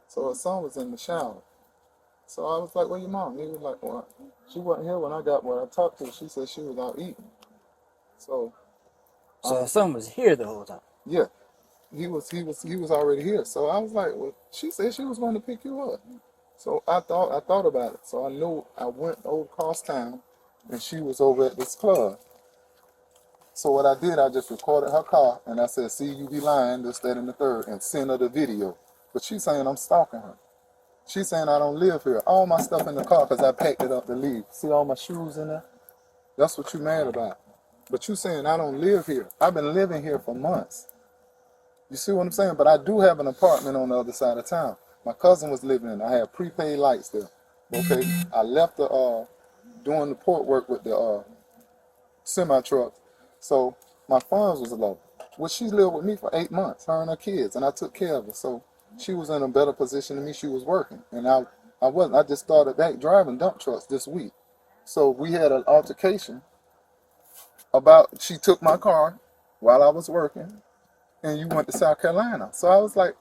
So her son was in the shower. So I was like, where your mom? He was like, well, she wasn't here when I got what I talked to her. She said she was out eating. So So son was here the whole time. yeah, he was already here. So I was like, well, she said she was going to pick you up. So I thought about it. So I knew I went over across town, and she was over at this club. So what I did, I just recorded her car, and I said, see, you be lying, this, that, and the third, and send her the video. But she's saying I'm stalking her. She's saying I don't live here. All my stuff in the car because I packed it up to leave. See all my shoes in there? That's what you mad about. But you saying I don't live here. I've been living here for months. You see what I'm saying? But I do have an apartment on the other side of town. My cousin was living in it. I had prepaid lights there. Okay? I left doing the port work with the semi-truck. So my funds was low. Well, she lived with me for 8 months, her and her kids, and I took care of her. So she was in a better position than me. She was working. And I wasn't. I just started back driving dump trucks this week. So we had an altercation about she took my car while I was working and you went to South Carolina. So I was like,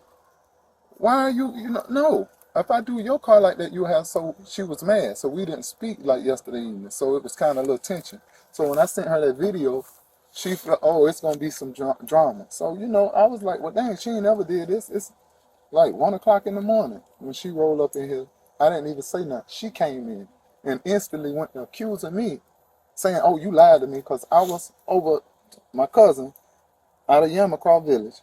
why are no. If I do your car like that, you have, so she was mad. So we didn't speak like yesterday evening. So it was kind of a little tension. So when I sent her that video, she felt, oh, it's going to be some drama. So, I was like, well, dang, she ain't never did this. It's like 1 o'clock in the morning when she rolled up in here. I didn't even say nothing. She came in and instantly went to accusing me, saying, oh, you lied to me because I was over my cousin out of Yamacraw Village.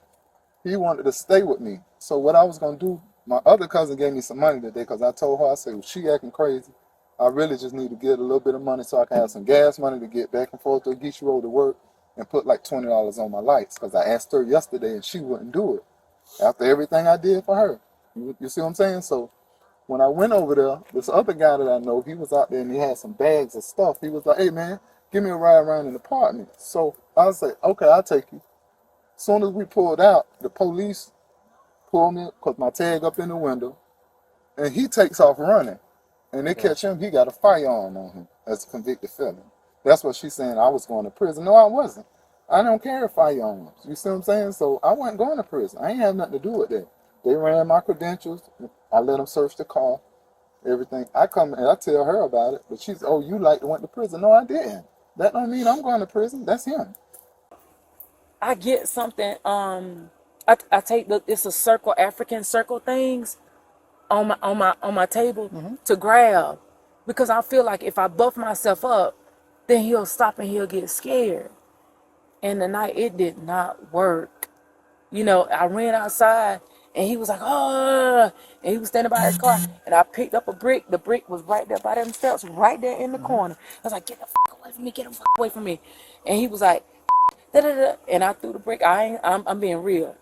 He wanted to stay with me. So what I was going to do, my other cousin gave me some money today because I told her, I said, well, she acting crazy. I really just need to get a little bit of money so I can have some gas money to get back and forth to Geechee Road to work and put like $20 on my lights because I asked her yesterday and she wouldn't do it after everything I did for her. You see what I'm saying? So when I went over there, this other guy that I know, he was out there and he had some bags of stuff. He was like, hey, man, give me a ride around in the apartment. So I said, okay, I'll take you. As soon as we pulled out, the police pulled me because my tag up in the window, and he takes off running. And they catch him, he got a firearm on him as a convicted felon. That's what she's saying, I was going to prison. No, I wasn't. I don't carry firearms. You see what I'm saying? So I wasn't going to prison. I ain't have nothing to do with that. They ran my credentials. I let them search the car, everything. I come and I tell her about it, but she's, oh, you like went to prison. No, I didn't. That don't mean I'm going to prison. That's him. I get something. I take it's a circle, African circle things on my table to grab, because I feel like if I buff myself up, then he'll stop and he'll get scared. And tonight it did not work. I ran outside and he was like, oh, and he was standing by his car, and I picked up a brick. The brick was right there by them steps, right there in the corner. I was like, get the fuck away from me, get the fuck away from me. And he was like, da da da, and I threw the brick. I'm being real.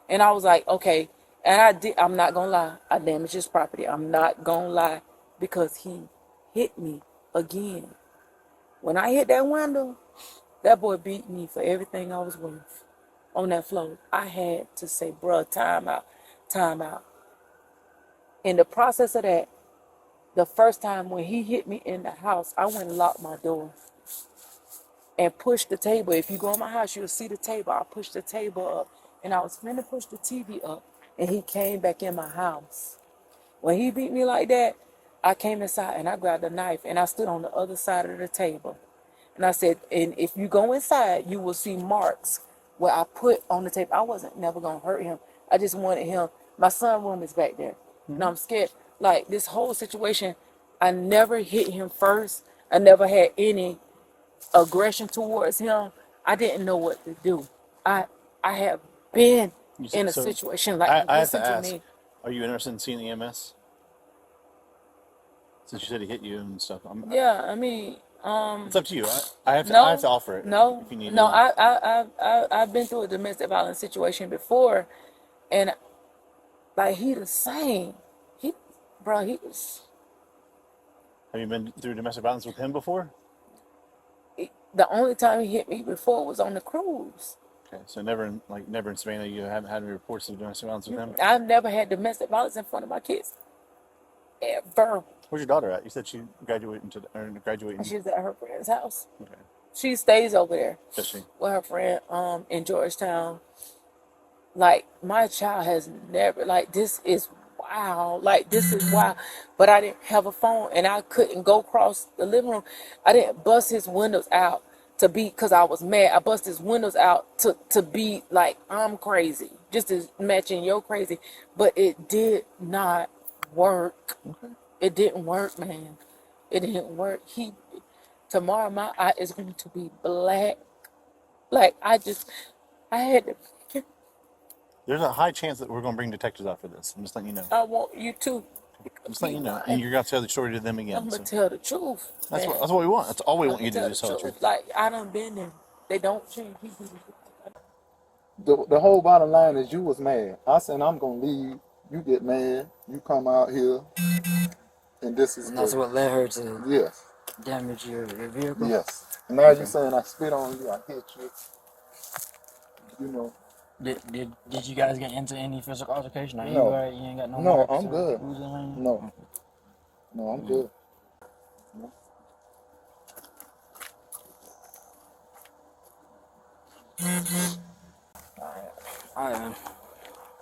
And I was like, okay. And I'm not gonna lie, I damaged his property. I'm not gonna lie, because he hit me again. When I hit that window, That boy beat me for everything I was worth on that floor. I had to say, bruh, time out, time out. In the process of that, the first time when he hit me in the house, I went and locked my door and pushed the table. If you go in my house, you'll see the table. I pushed the table up and I was finna push the TV up and he came back in my house. When he beat me like that, I came inside and I grabbed a knife and I stood on the other side of the table. And I said, and if you go inside, you will see marks where I put on the table. I wasn't never gonna hurt him. I just wanted him. My son room is back there. And I'm scared. Like this whole situation, I never hit him first. I never had any aggression towards him. I didn't know what to do. I have been in a So, situation like I have to listen to ask, me. are you interested in seeing the EMS? Since you said he hit you and stuff. Yeah, I mean, It's up to you. I have to no, offer it no, if you need no. to. I've been through a domestic violence situation before, and like he the same. He, bro, he was Have you been through domestic violence with him before? the only time he hit me before was on the cruise. Okay, so never in Savannah, you haven't had any reports of domestic violence with him. I've never had domestic violence in front of my kids ever. Where's your daughter at? You said she graduating. She's at her friend's house. Okay, She stays over there does she? with her friend in Georgetown. Like my child has never like this is wow. Like this is wow. But I didn't have a phone and I couldn't go across the living room. I didn't bust his windows out to be because I was mad. I bust his windows out to be like I'm crazy. Just to matching your crazy. But it did not work. Okay. It didn't work, man. It didn't work. Tomorrow my eye is going to be black. Like I had to. There's a high chance that we're going to bring detectives out for this. I'm just letting you know. I want you to. I'm just letting you know, and you're going to tell the story to them again. I'm So gonna tell the truth. that's man. what we want. That's all we want I'ma you to do is tell the truth. Like I done been there. They don't change people. The whole bottom line is you was mad. I said I'm gonna leave. You get mad. You come out here, and this is And that's what led her to yes, damage your vehicle. yes. And now you saying I spit on you, I hit you. You know. Did you guys get into any physical altercation? Are No. you ain't got no. No, marks I'm or good. bruises or anything? No. No, I'm good. All right, man.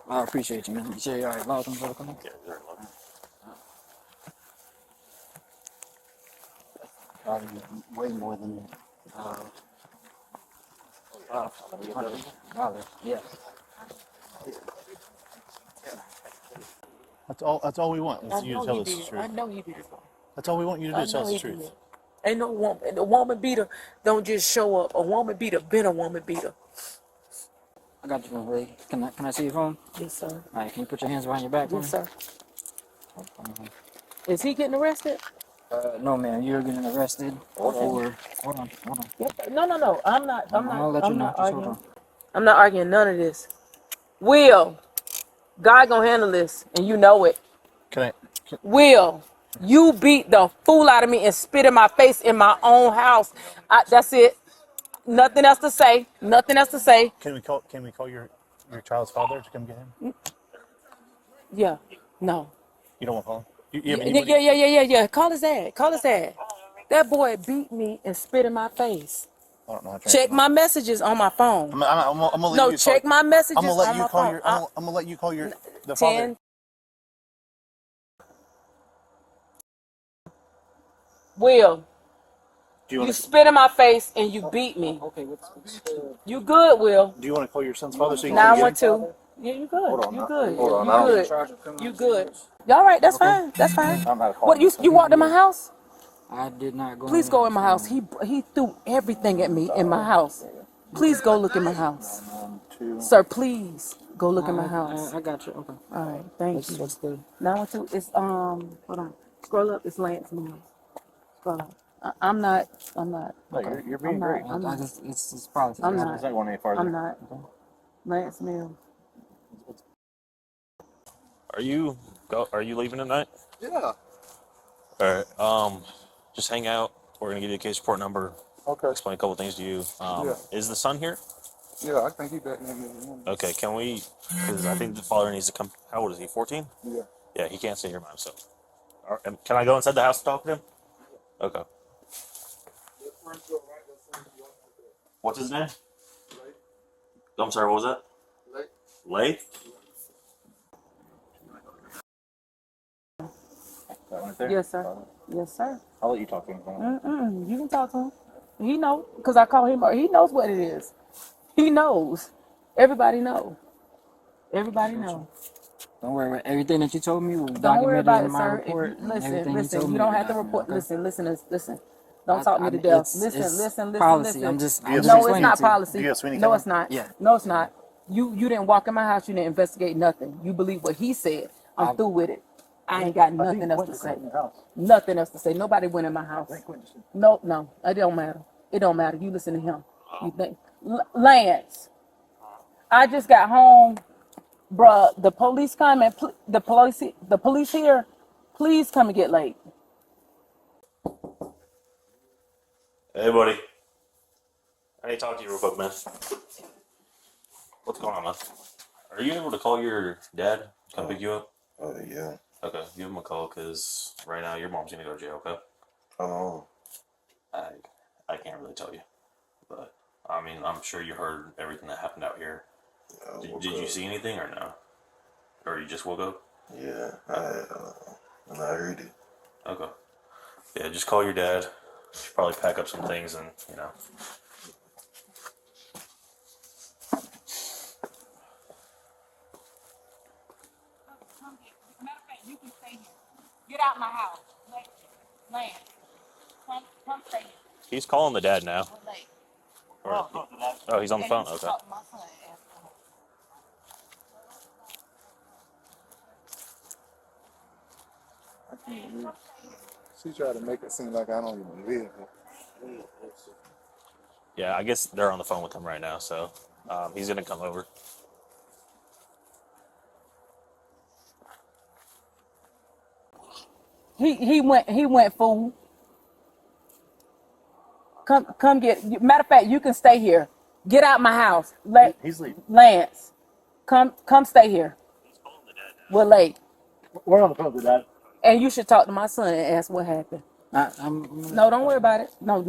I appreciate you, man. You say all right, welcome for the call. Yeah, they're loving it. Probably way more than $100. Yes. That's all we want. I Is you know to tell he us the did. truth. I know he did it. That's all we want you to do. I Is tell know us the he truth. did. Ain't no woman. The woman beater don't just show up. A woman beater been a woman beater. I got you, man. Can I see your phone? Yes, sir. All right, can you put your hands behind your back for me? Yes, sir. Is he getting arrested? No, man. You're getting arrested for. Hold on. Yep. No. I'm not. I'm gonna let you know. not Just hold arguing. on. I'm not arguing none of this. Will, God gonna handle this, and you know it. Will, you beat the fool out of me and spit in my face in my own house. That's it. Nothing else to say. Nothing else to say. Can we call your child's father to come get him? Yeah. No. You don't want to call him? Yeah. Call his dad. Call his dad. That boy beat me and spit in my face. I don't know how to Check my messages on my phone. I'm gonna let No, you check my messages I'm gonna let on you my call phone. your. I'm gonna let you call your the father. 10. Will, Do you you want to? spit in my face and you beat me. Okay, what's You good, Will? Do you want to call your son's father so you can get him? 912. Yeah, you good. You good. Hold on, You now. good. You good. Y'all right? That's fine. That's fine. I'm not What you walked in my house? I did not go. Please go in my house. He threw everything at me in my house. Please go look in my house, sir. Please go look in my house. I got you. Okay. All right, thank you. What's the? 912. It's hold on. Scroll up. It's Lance Mills. Scroll up. I'm not. No, you're being I'm great. not. I'm not. It's policy. I'm It's not. not going any farther. I'm not. Lance Mills. Are you leaving tonight? Yeah. All right. Just hang out. We're gonna give you a case report number. Okay. explain a couple things to you. Yeah. Is the son here? Yeah, I think he back in the room. Okay, can we? Because I think the father needs to come. How old is he? 14? Yeah. Yeah, he can't stay here by himself. Can I go inside the house to talk to him? Okay. What's his name? I'm sorry, what was that? Lay? Yes, sir. Yes, sir. I'll let you talk to him. You can talk to him. He know, because I call him. He knows what it is. He knows. Everybody know. Everybody know. Don't worry about everything that you told me was Don't worry documented about in it, my sir. report. And Listen, everything you listen. told You me don't was have to documented, report. okay? Listen. Don't talk me to death. Listen. Policy. Listen. I'm just No, it's explaining not to you. policy. Do you have Sweeney No, coming? it's not. Yeah. No, it's not. You didn't walk in my house. You didn't investigate nothing. You believe what he said. I'm through with it. I ain't got nothing else to say. Nothing else to say. Nobody went in my house. No. It don't matter. It don't matter. You listen to him. You think Lance? I just got home, bruh. The police come and the police here. Please come and get late. Hey, buddy. I need to talk to you real quick, man. What's going on, man? Are you able to call your dad? Come pick you up? Yeah. Okay, give him a call because right now your mom's gonna go to jail. Okay. Oh, I I can't really tell you, but I mean I'm sure you heard everything that happened out here. I Did woke you up. see anything or no? Or you just woke up? Yeah, and I heard it. Okay. Yeah, just call your dad. You should probably pack up some things and Matter of fact, you can stay here. Get out my house. Lance, come stay here. He's calling the dad now. We're late. Oh, he's on the And you phone. should Okay. talk to my son and ask for help. She tried to make it seem like I don't even live here. Yeah, I guess they're on the phone with him right now, so he's gonna come over. He went fool. Come get. Matter of fact, you can stay here. Get out my house. He's leaving. Lance, come stay here. We're late. We're on the phone with Dad. And you should talk to my son and ask what happened. No, don't worry about it. No.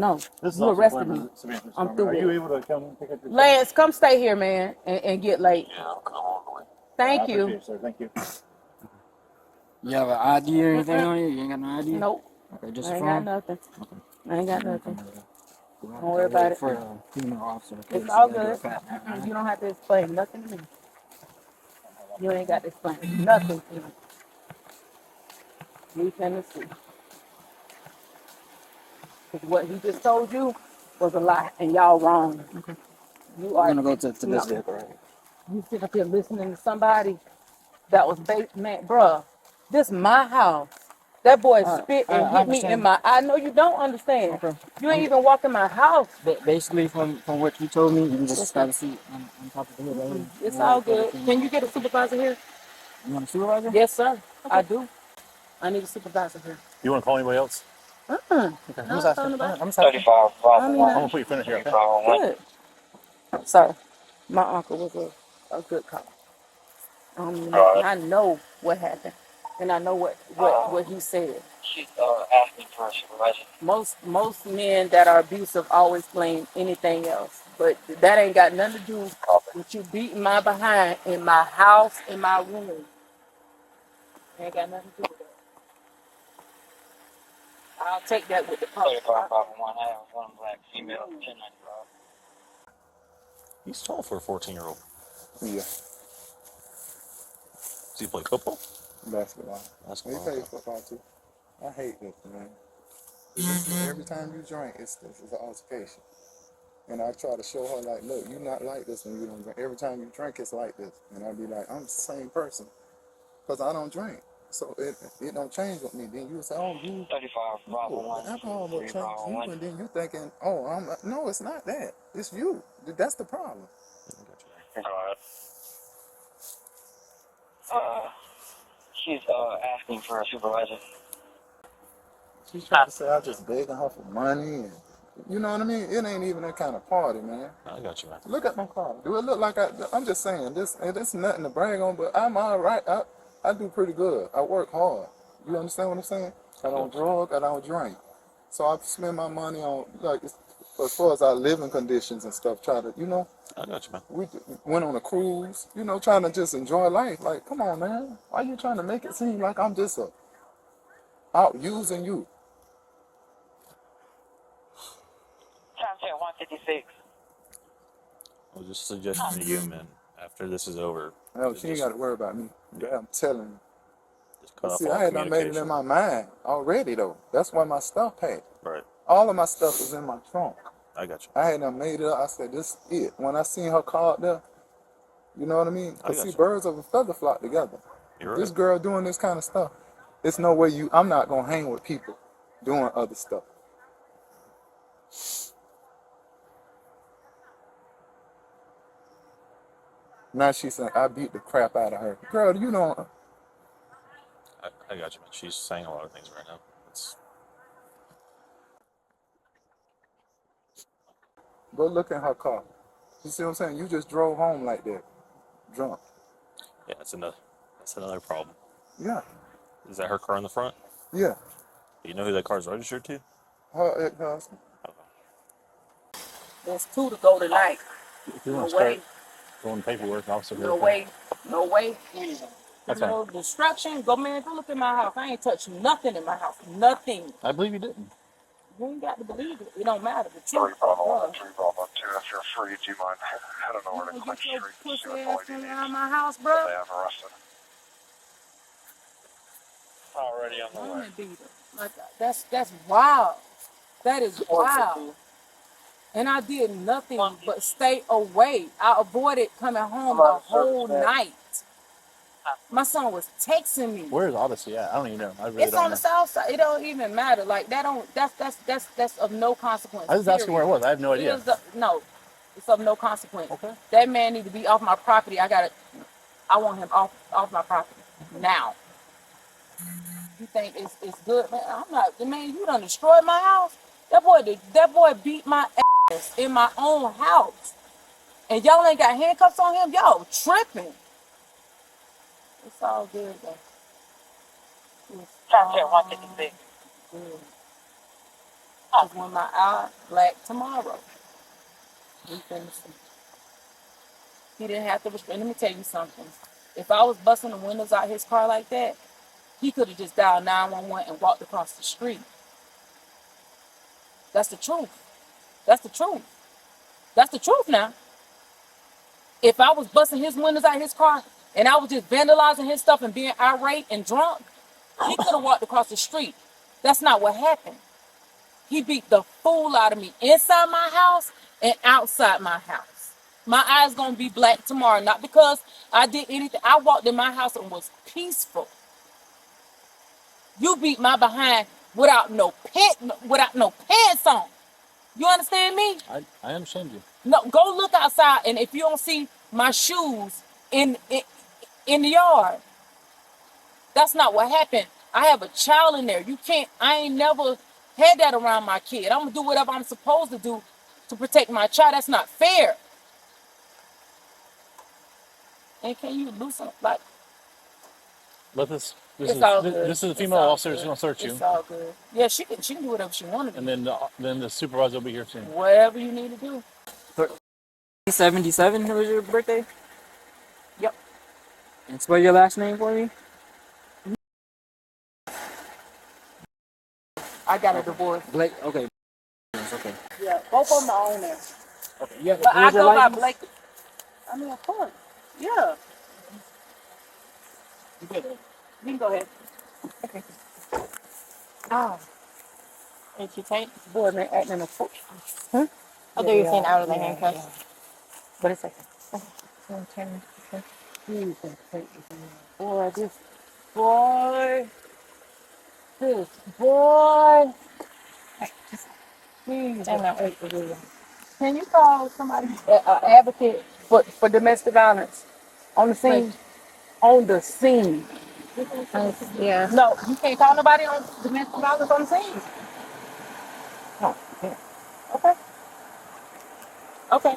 This is You Officer arrested Clement, me. Savannah's I'm Department. through Are with you it. able to come and pick up your Lance, come stay here, man, and get late. Yeah, I'll come all the way. Thank I appreciate you. it, sir. Thank you. You have an ID or anything on you? You ain't got no ID? Nope. Okay, just I a ain't got phone? nothing. I ain't got nothing. Don't Don't worry about it. For a female officer. It's all good. You don't have to explain nothing to me. You ain't got to explain nothing to me. You finna see. Because what he just told you was a lie, and y'all wrong. You We're are gonna go to no. this vehicle right here. You sit up here listening to somebody that was man, bruh. This my house. That boy spit and I hit me in understand. my. I know you don't understand. Okay. You ain't even walk in my house. Basically, from what you told me, you can just Listen. have a seat on top of the hood right here. It's We'll all wait for good. everything. Can you get a supervisor here? You want a supervisor? Yes, sir. I do. I need a supervisor here. You want to call anybody else? Okay. I'm No, just asking. talking about. I'm just asking. 35 I mean, I'm gonna put your friend in here, okay? good. Sorry, my uncle was a good cop. I know what happened, and I know what he said. She's asking for a supervisor. Most men that are abusive always blame anything else, but that ain't got nothing to do with you beating my behind in my house, in my room. Ain't got nothing to do with that. I'll take that with the pump. 35 1, I have one black female, 1095. He's tall for a 14-year-old. Yeah, Does he play football? basketball. He Basketball. plays Okay. football too. I hate this, man. Every time you drink, it's an altercation. And I try to show her, like, look, you're not like this when you don't drink. Every time you drink, it's like this. And I be like, I'm the same person. Because I don't drink. So it don't change with me. Then you say, oh, you, 35 Bravo no, 1, the alcohol will 3 change Bravo you. 1. And then you thinking, oh, no, it's not that. It's you. That's the problem. Alright. She's asking for a supervisor. She tried to say I just begging her for money. And You know what I mean? It ain't even that kind of party, man. I got you, man. Look at my car. Do it look like I'm just saying this? It's nothing to brag on, but I'm all right. I do pretty good. I work hard. You understand what I'm saying? I don't drug. I don't drink. So I spend my money on like as far as our living conditions and stuff. Try to, I got you, man. we went on a cruise. Trying to just enjoy life. Like, come on, man. Why you trying to make it seem like I'm just out using you? Time check 156. I was just suggesting to you, man. After this is over, Hell, she ain't got to worry about me. Yeah, I'm telling you. just cut But off see, all I had done made it communication. in my mind already, though. That's why my stuff packed. Right. All of my stuff was in my trunk. I got you. I had done made it up. I said, this is it. When I seen her car up there, you know what I mean? I Because got see, you. birds of a feather flock together. You're This right. girl doing this kind of stuff, it's no way I'm not going to hang with people doing other stuff. Now she's saying, I beat the crap out of her. Girl, you don't. I got you, man. She's saying a lot of things right now. It's Go look in her car. You see what I'm saying? You just drove home like that, drunk. yeah, that's another problem. Yeah, Is that her car in the front? yeah. Do you know who that car's registered to? Her ex-husband. There's two to go tonight. If you No want to start way. doing paperwork, officer. No way. No way. That's No destruction. Go, man, go look in my house. I ain't touched nothing in my house. Nothing. I believe you didn't. You ain't got to believe it. It don't matter. The Three truth. Bravo 1 Bruh. and 3 Bravo 2. If you're free, do you mind heading You over to gonna Clinch get your Street to see pussy what ass the lady from out of needs my house, that bro? they have arrested? Already on the way. Woman beater. Like that's wild. That is wild. And I did nothing but stay away. I avoided coming home the whole night. My son was texting me. Where's Odyssey at? I don't even know. I really It's don't on the know. south side. It don't even matter. Like that don't. That's of no consequence. I was just asking where it was. I have no It idea. is no. It's of no consequence. Okay. That man need to be off my property. I want him off my property now. You think it's good, man? I'm not. Man, you done destroyed my house. That boy beat my ass in my own house, and y'all ain't got handcuffs on him. Y'all tripping. It's all good though. It's Time check all 156. good. Cause when my eye black tomorrow, we finna see. He didn't have to restrain. Let me tell you something. If I was busting the windows out his car like that, he could have just dialed 911 and walked across the street. That's the truth. That's the truth. That's the truth now. If I was busting his windows out of his car and I was just vandalizing his stuff and being irate and drunk, he could have walked across the street. That's not what happened. He beat the fool out of me inside my house and outside my house. My eyes gonna be black tomorrow, not because I did anything. I walked in my house and was peaceful. You beat my behind without no pants on. You understand me? I understand you. No, go look outside, and if you don't see my shoes in the yard, that's not what happened. I have a child in there. You can't. I ain't never had that around my kid. I'm gonna do whatever I'm supposed to do to protect my child. That's not fair. And can you loosen like? But this It's all good. this is a It's female all officer who's good. going to search you, It's all good. Yeah, she can do whatever she wanted to and do. then the supervisor will be here soon. Whatever you need to do. 77 was your birthday? Yep. And spell your last name for me? I got a divorce. Blake. Okay. Okay. Yeah, both of them are on there. Okay. Yeah. But I Where's your go by license? Blake. I mean, of course. Yeah. You can go ahead. Okay. Ah. And she can't. Boy, man, acting a fool. Huh? I thought you were saying out of the handcuffs. But it's okay. Boy, boy, this boy. Please. And that wait for you. Can you call somebody, an advocate for domestic violence on the scene? On the scene. Yeah. No, you can't call nobody on domestic violence on the scene. Oh, yeah. Okay. Okay.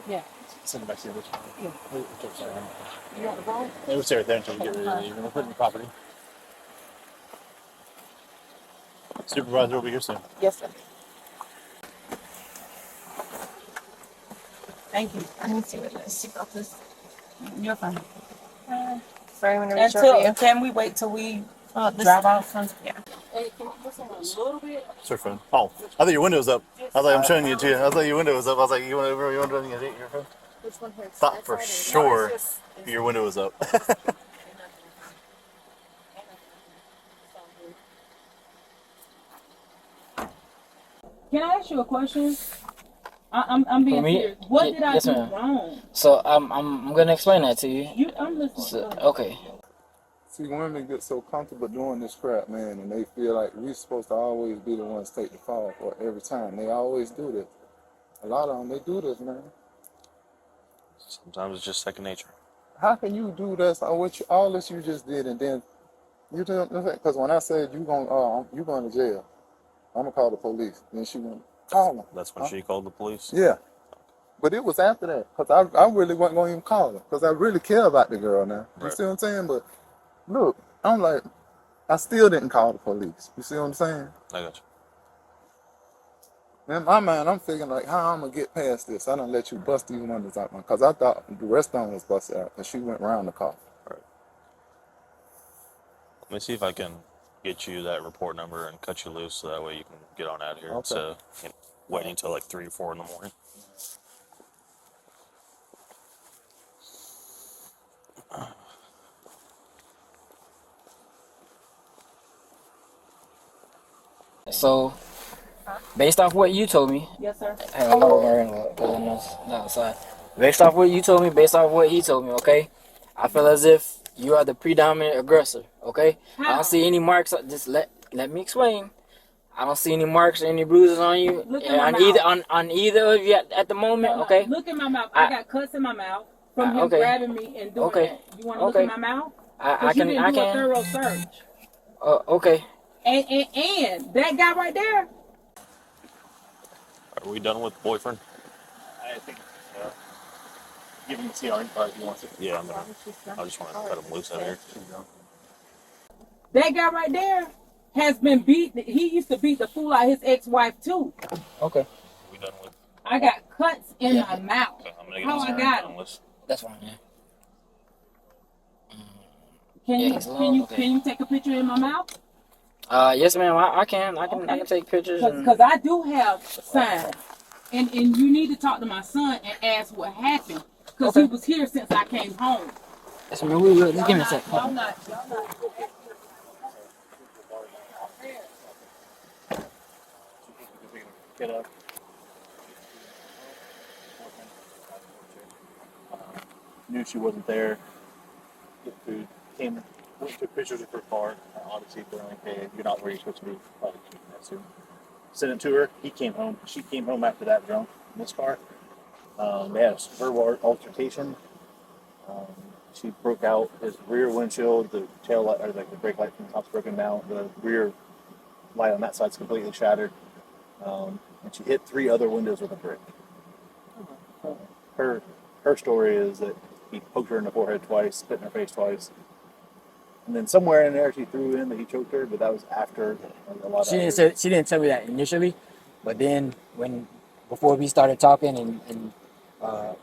Yeah. Send it back to you. Yeah. Okay, You want the phone? it would stay right there until we get ready to leave. And we'll put it in the property. Supervisor will be here soon. Yes, sir. Thank you. Let me see what this. You're fine. Sorry, I'm gonna reach over you. Can we wait till we Oh, this. drive out from? Yeah. Hey, can you listen a little bit? Sir, phone. Oh, I thought your window was up. I thought I'm showing you too. I thought your window was up. I was like, you want to your phone? Which one here? Thought for sure your window was up. Can I ask you a question? I'm being me? serious. What did I Yes, do ma'am. wrong? So I'm gonna explain that to you. I'm listening. So, okay. See, women get so comfortable doing this crap, man, and they feel like we're supposed to always be the ones take the fall for it every time. They always do this. A lot of them, they do this, man. Sometimes it's just second nature. How can you do this? All this you just did, and then you don't? Because when I said you going to jail, I'm gonna call the police. Then she went, call them. That's when she called the police. Yeah, but it was after that, because I really wasn't gonna even call her, because I really care about the girl now. You Right. see what I'm saying? But look, I'm like, I still didn't call the police. You see what I'm saying? I got you. In my mind, I'm thinking like, how I'm gonna get past this? I don't let you bust these windows out, because I thought the rest of them was busted out, because she went around the car. Right. Let me see if I can get you that report number and cut you loose so that way you can get on out of here Okay. instead of waiting until like 3 or 4 in the morning. So based off what you told me, Yes, sir. hey, I'm not wearing outside. Based off what you told me, based off what he told me, okay? I feel as if you are the predominant aggressor, okay? I How? don't see any marks. Just let me explain. I don't see any marks or any bruises on you. Look at my on mouth. either on either of you at the moment, okay? Look at my mouth. I got cuts in my mouth from him okay. grabbing me and doing Okay. that. You want to look at my mouth? Because you didn't do a thorough search. Okay. And that guy right there. Are we done with boyfriend? I think give him the CRE card if he wants it. Yeah, I just want to cut him loose out of here. That guy right there has been beat. He used to beat the fool out of his ex-wife too. Okay. Are we done with? I got cuts in my mouth. Okay, I'm gonna get How this I got on him? list. That's fine, yeah. Can you take a picture in my mouth? Yes, ma'am. I can take pictures. Because I do have signs, and you need to talk to my son and ask what happened. Because he was here since I came home. Yes, ma'am. We will. Just give me a second. Y'all not. Get up. Knew she wasn't there. Get food. Went took pictures of her car. Obviously, they're like, hey, you're not where you're supposed to be. Probably keep that soon. Sent it to her. He came home. She came home after that drunk in this car. They had a verbal altercation. She broke out his rear windshield, the tail light, or like the brake light from the top's broken down. The rear light on that side's completely shattered. And she hit 3 other windows with a brick. Her story is that he poked her in the forehead twice, spit in her face twice, and then somewhere in there she threw in that he choked her, but that was after a lot of. She didn't tell me that initially, but then before we started talking and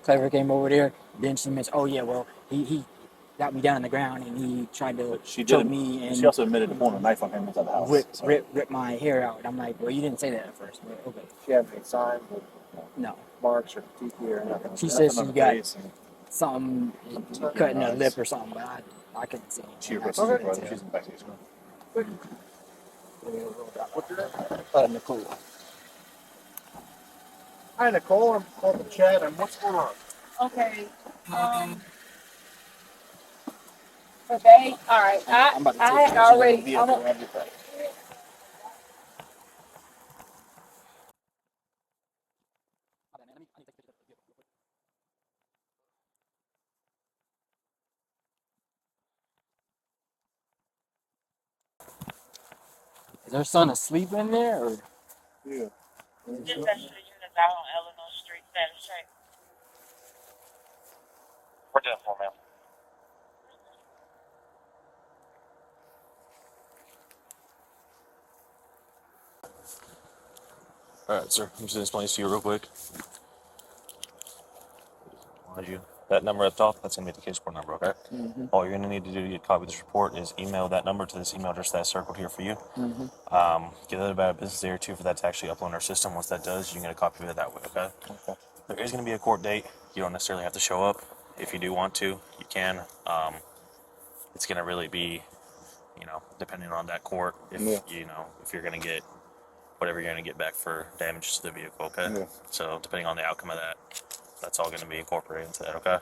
Clever came over there, then she mentioned, oh yeah, well he got me down on the ground and he tried to choke me, and she also admitted to pulling a knife on him inside the house. Rip my hair out. I'm like, well, you didn't say that at first, but okay. She had any signs of No. marks or teeth or nothing. She said she got something cutting her lip or something, but I couldn't see anything. She arrested her brother. She's in the backseat. Nicole. Hi, Nicole. I'm calling the chat. And what's going on? Okay. Okay. All right. I had already. their son asleep in there, or? Yeah. Dispatch to the units out on Eleanor Street, status check. We're done for, ma'am. All right, sir. I'm just gonna explain this to you real quick. Mind you, that number at the top, that's gonna be the case report number, okay? Mm-hmm. All you're gonna need to do to get a copy of this report is email that number to this email address that's circled here for you. Mm-hmm. Give it about a business day or two for that to actually upload in our system. Once that does, you can get a copy of it that way, okay? Okay. There is gonna be a court date. You don't necessarily have to show up. If you do want to, you can. It's gonna really be, depending on that court, if if you're gonna get whatever you're gonna get back for damages to the vehicle, okay? Yeah. So depending on the outcome of that, that's all gonna be incorporated into that, okay?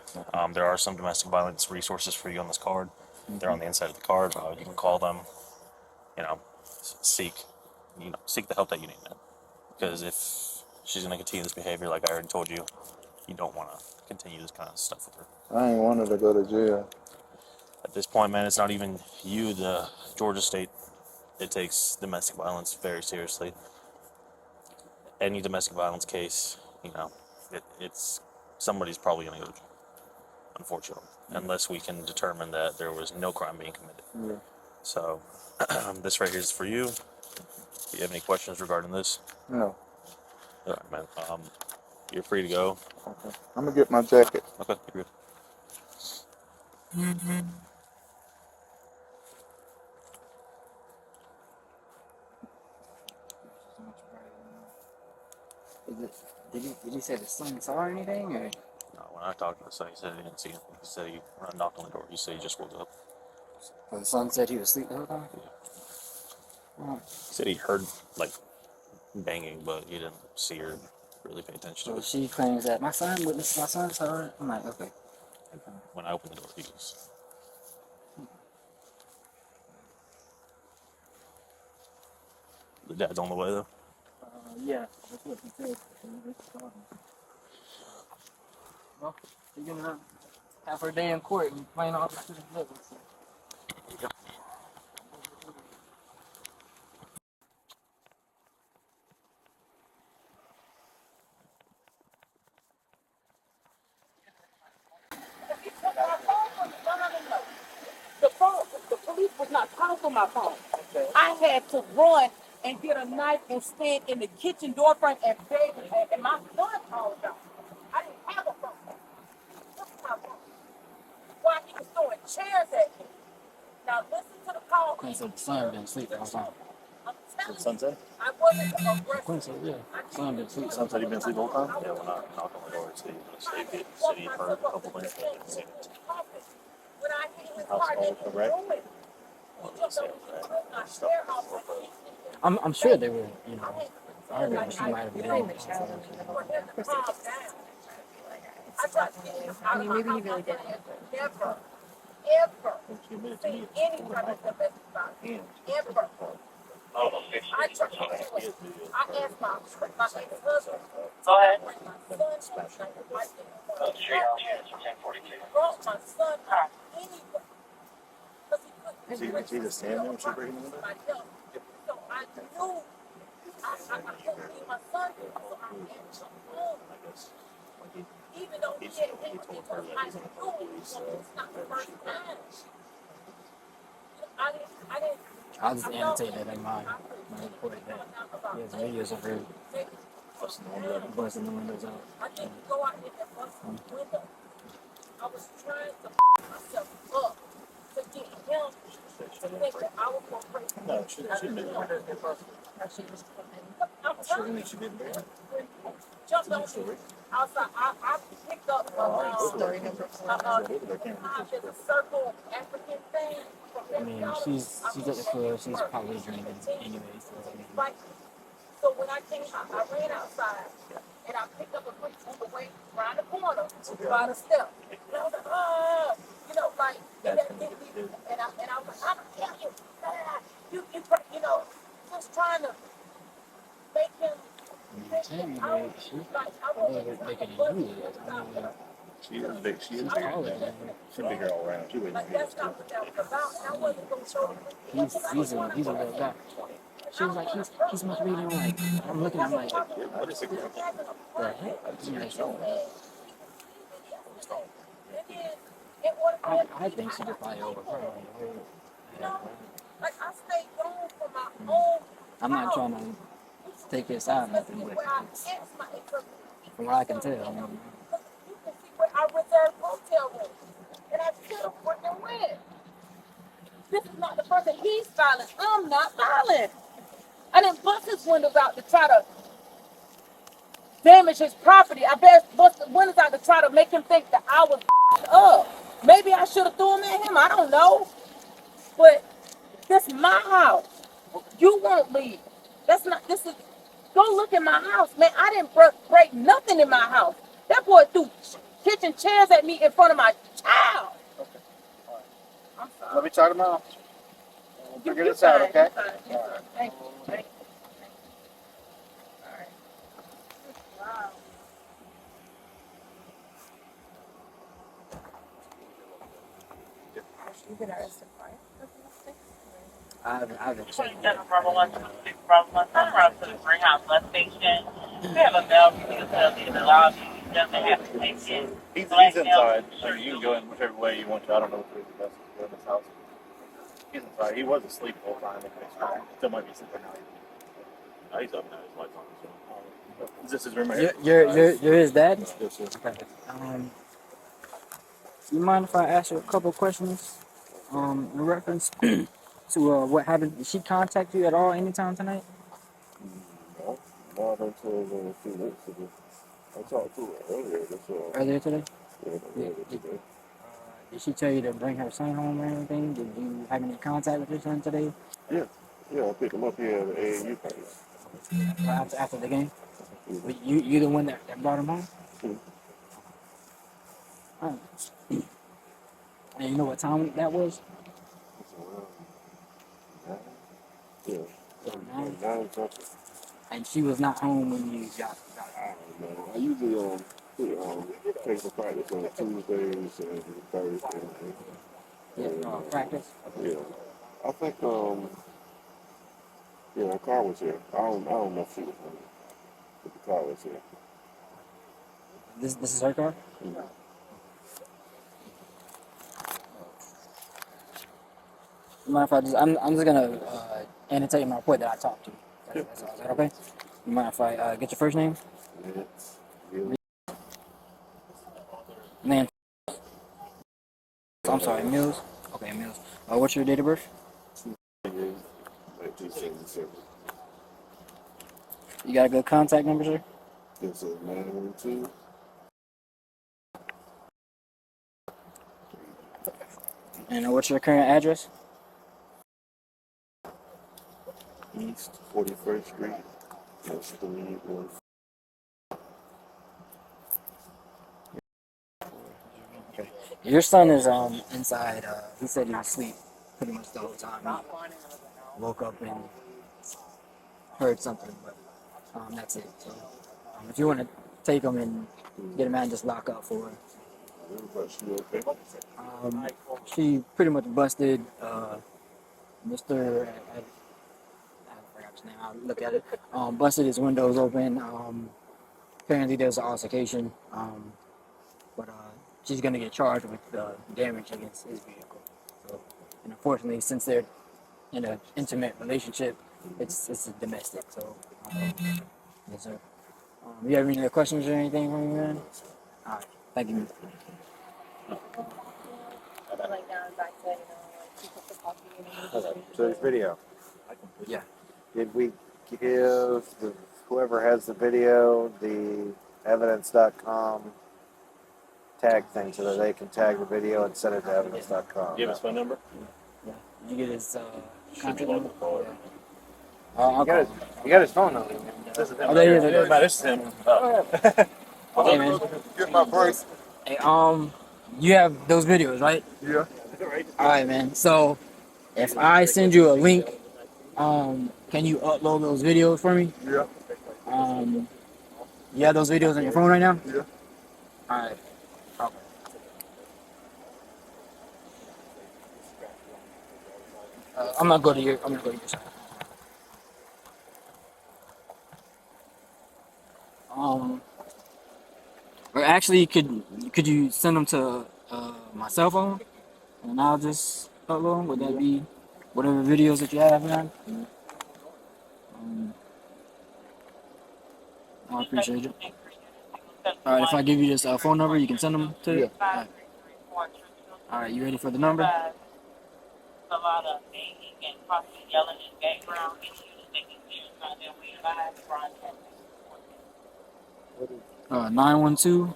There are some domestic violence resources for you on this card. They're on the inside of the card. You can call them, seek the help that you need, man. Because if she's gonna continue this behavior, like I already told you, you don't want to continue this kind of stuff with her. I ain't wanted to go to jail. At this point, man, it's not even you. The Georgia state, it takes domestic violence very seriously. Any domestic violence case, it's somebody's probably going to go to jail, unfortunately, unless we can determine that there was no crime being committed. Yeah. So, this right here is for you. Do you have any questions regarding this? No. All right, man. You're free to go. Okay. I'm gonna get my jacket. Okay, you're good. Did he say the son saw anything, or? No, when I talked to the son, he said he didn't see anything. He said when I knocked on the door, he said he just woke up. Well, the son said he was asleep the whole time? Yeah. He said he heard, banging, but he didn't see her really pay attention to So it. she claims that my son saw it. I'm like, okay. When I opened the door, he was... The dad's on the way, though. Yeah, that's what he said. Well, she's gonna have her day in court and playing all the student levels. So. The police was not calling for my phone. Okay. I had to run and get a knife and stand in the kitchen door frame and beg, and my son called out. I didn't have a phone. This is my phone. Why he was throwing chairs at me. Now listen to the call. Queen said the son didn't sleep the whole time. I'm telling you, Sunset? I wasn't aggressive. Queen said, yeah, son didn't sleep. Son said he been asleep the whole time? Yeah, when I knocked on the door, he said he was asleep. He said he heard a couple things, but didn't see it. When I hit his Household car, they didn't correct? do it. I'm sure they were, arguing. She might have been in the shower. I mean, maybe he really didn't. Never, ever seen any kind of domestic violence. Ever. I asked my ex-husband. Go ahead. My son Treehouse units are 1042. brought my son out anyway. Is he just standing there when she's breaking the window? So I knew I couldn't leave my son here, so I had to home. Even though he had hit me because I knew it's not the first time. I didn't. I'll just annotate that in my report that he has videos of her busting the windows out. I didn't go out there and bust the window. I was trying to myself up to get him to think that I was going to break the No, she didn't. I'm telling you, She didn't. jumped on me outside. I picked up there's a circle African thing. I mean, she's at the club. She's probably drinking anyway. Right. So when I came out, I ran outside and I picked up a quick on the way around the corner by the step. And I was like, and that hit me. And I was like, I'm gonna kill you. Just trying to make him. She is big. She is big. She's bigger all around. She wouldn't That's not what that was about. And I wasn't going to show him. He's a real guy. She was like, he's misleading. I'm like, I'm looking, I'm like, what is it? The heck? I think she could probably overheard. I'm not trying to take his side or nothing, but from what I can tell, I mean, This is not the person. He's violent. I'm not violent. I didn't bust his windows out to try to damage his property. I bust the windows out to try to make him think that I was up. Maybe I should have threw him at him. I don't know. But this is my house. You won't leave. That's not. This is. Go look at my house, man. I didn't break nothing in my house. That boy threw kitchen chairs at me in front of my child. I'm sorry. Let me talk to Mom. You Figure this out, fine, okay? you fine, you fine. Thank you. Thank you. All right. Wow. You get arrested, right? I've been checking 27 Bravo 126 Bravo 1, turn around to the Greenhouse Bus Station. We have a male vehicle in the lobby. He doesn't have to take it. He's inside. I mean, you can go in whichever way you want to. I don't know which way is the best to go in this house. He's inside. He was asleep the whole time. Still might be sleeping now. Oh, he's up now. His lights on. So. Is this his room right here? You're his dad? Yes, sir. Okay. You mind if I ask you a couple questions? In reference to what happened? Did she contact you at all anytime tonight? No, not until 2 weeks ago. I talked to her earlier. Earlier today? Earlier today. Did she tell you to bring her son home or anything? Did you have any contact with your son today? Yeah, I picked him up here at the AAU practice. After the game? You the one that brought him home? Hmm. Oh. And you know what time that was? Yeah. 9 something. And she was not home when you got I don't know. I usually take for practice on Tuesdays and Thursdays. practice. Yeah. I think her car was here. I don't know if she was home, but the car was here. This is her car? Mm-hmm. Mind if I'm just gonna annotate in my report that I talked to. Is that okay? You mind if I get your first name? It's really Name. I'm sorry, Mills. Okay, Mills. What's your date of birth? 1977. You got a good contact number, sir? It's a 912. And what's your current address? East 41st Street. That's 314. Okay. Your son is inside. He said he was asleep pretty much the whole time. He woke up and heard something, but that's it. So if you want to take him and get him out and just lock up for her. She pretty much busted Mr. I forgot his name. I'll look at it. Busted his windows open. Apparently there's an altercation. But she's gonna get charged with damage against his vehicle. So, and unfortunately, since they're in an intimate relationship, it's a domestic. So, yes, sir. You have any other questions or anything for me, man? All right, thank you. So this video. Yeah. Did we give whoever has the video the evidence.com tag thing so that they can tag the video and send it to evidence.com? You have his phone number? Yeah. Did you get his Should be local call. You got his phone number. This is him. Oh, there he is. This is him. Hey, man. Get my brace. Hey, you have those videos, right? Yeah. All right, man. So, if I send you a link, can you upload those videos for me? Yeah. You have those videos on your phone right now? Yeah. All right. Okay. I'm gonna go to your side. Or actually, could you send them to my cell phone, and I'll just upload them? Would that be whatever videos that you have, man? I appreciate it. All right, if I give you this phone number, you can send them to. Yeah. All right, you ready for the number? A lot of banging and possibly yelling in the background. It's usually making serious on them. We advise broadcast. 912.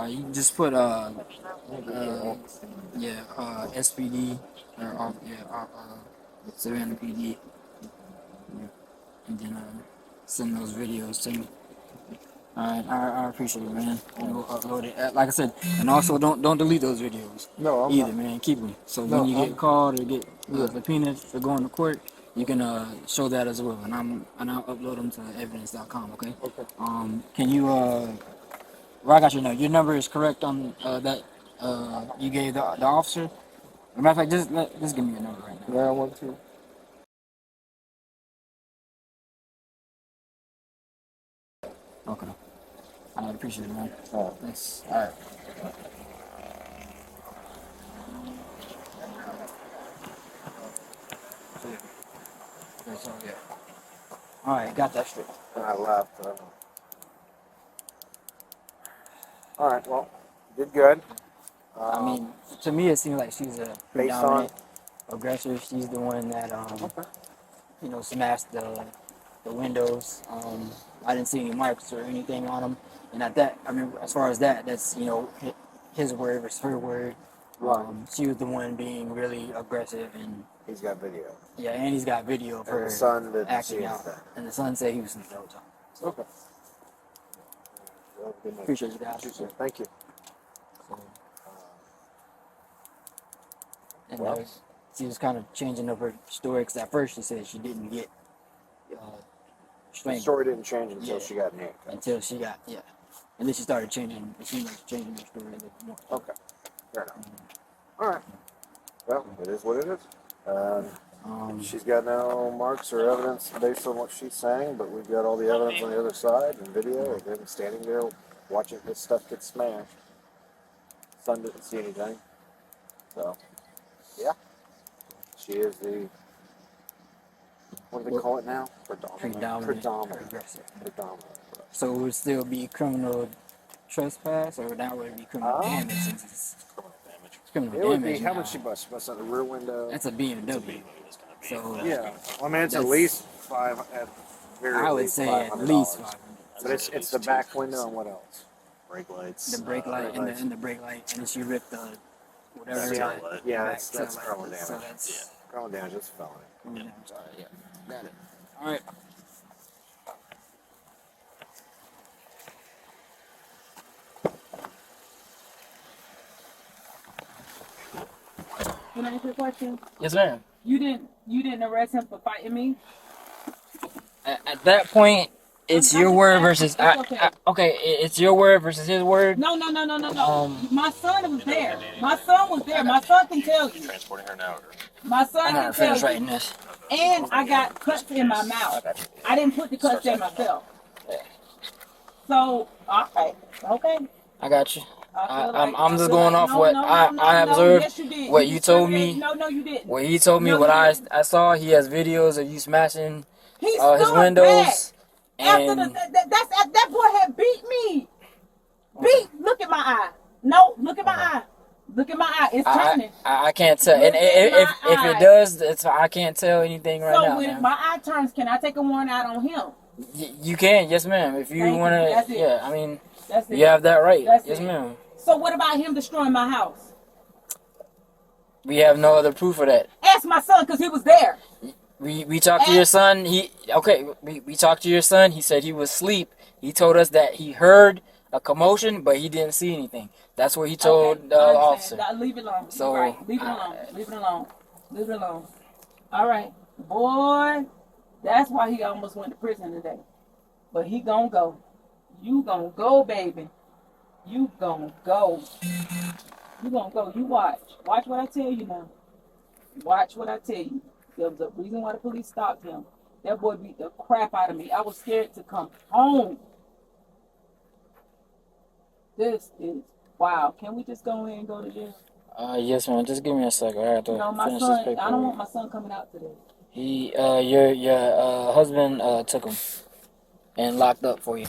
You just put SPD or Savannah PD, and then send those videos to me. Alright, I appreciate it, man. We'll upload it. Like I said, and also don't delete those videos. No, I'm Either, not. man. Keep them. So No, when you get called or get Yeah. subpoenaed for going to court, you can show that as well, and I'll upload them to evidence.com. Okay. Okay. Can you well, I got your number. Your number is correct on that you gave the officer. As a matter of fact, just give me your number right now. 912. Okay. I appreciate it, man. All right. Thanks. All right. All right, got that straight. I left. All right, well, did good. I mean, to me, it seems like she's a predominant aggressor. She's the one that smashed the windows. I didn't see any marks or anything on them. And at that, I mean, as far as that, that's his word versus her word. She was the one being really aggressive, and he's got video. Yeah, and he's got video of her the son didn't acting see out. anything. And the son said he was sleeping the whole time. Okay. Well, good night. Appreciate you guys. Thank you. And Well, she was kind of changing up her story, because at first she said she didn't get the strangled story didn't change until she got handcuffed. until she got, and then she started changing. It seemed like she changing her story a little more. Okay. Fair enough. All right. Well, it is what it is. She's got no marks or evidence based on what she's saying, but we've got all the evidence on the other side and video of him standing there watching his stuff get smashed. Son didn't see anything. So, yeah. She is the, what do they call it now? Predominant. Aggressive. Predominant. So it would still be criminal trespass, or now would it be criminal damage, since it's criminal It would be, damage how now. much she bust? Bust out the rear window? That's a BMW. So Yeah. Well, I mean, it's at least five, at very I would least say at $500. least 500. But it's the back window and what else? Brake lights. The brake light and the brake light, and then she ripped the whatever. Tail light light. Yeah, back that's tail criminal light. damage. So that's Criminal damage is a felony. criminal damage. All right, yeah, got it. All right. Can I ask you a question? Yes, ma'am. You didn't arrest him for fighting me? At that point, it's your word versus okay. It's your word versus his word. No. My son was there. My son was there. My son can tell you. Transporting her now. My son I can gotta tell finish you. writing this. And I got cuts in my mouth. I didn't put the cuts there myself. So, okay. I got you. I'm just going off what I observed. Yes, you did. What you told me. No, you didn't. What he told me, No, what you I saw, he has videos of you smashing He his stood windows. back. After And that boy had beat me. Look at my eye. No, look at my eye. Look at my eye. It's turning. I can't tell. And Look at if my it eye. does, I can't tell anything right So now. when Ma'am. my eye turns, can I take a warrant out on him? You can, yes, ma'am. If you Thank you. want That's to, it. yeah. I mean, That's it. you have that right. That's Yes, it. ma'am. So what about him destroying my house? We have no other proof of that. Ask my son, because he was there. We talked to your son. We talked to your son. He said he was asleep. He told us that he heard a commotion, but he didn't see anything. That's what he told the I officer. understand. Leave it alone. So, Right. Leave it alone. Leave it alone. Leave it alone. All right. Boy, that's why he almost went to prison today. But he gonna go. You gonna go, baby. You gonna go. You gonna go? You watch. Watch what I tell you now. Watch what I tell you. There was a reason why the police stopped him. That boy beat the crap out of me. I was scared to come home. This is wow. Can we just go in and go to jail? Yes, ma'am. Just give me a second. I have to No, my finish this son. paperwork. I don't want my son coming out today. Your husband took him and locked up for you.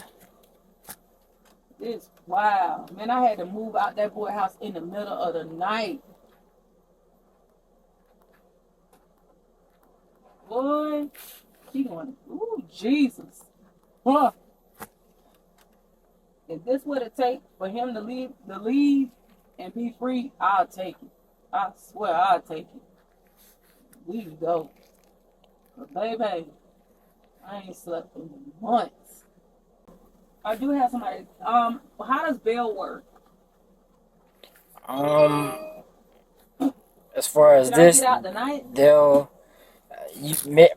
This wow, man. I had to move out that boy house in the middle of the night. Boy, he going. Ooh, Jesus. Huh. If this what it take for him to leave and be free, I'll take it. I swear I'll take it. We go. But baby, I ain't slept in months. I do have somebody. How does bail work? As far as Can I this, get out tonight? they'll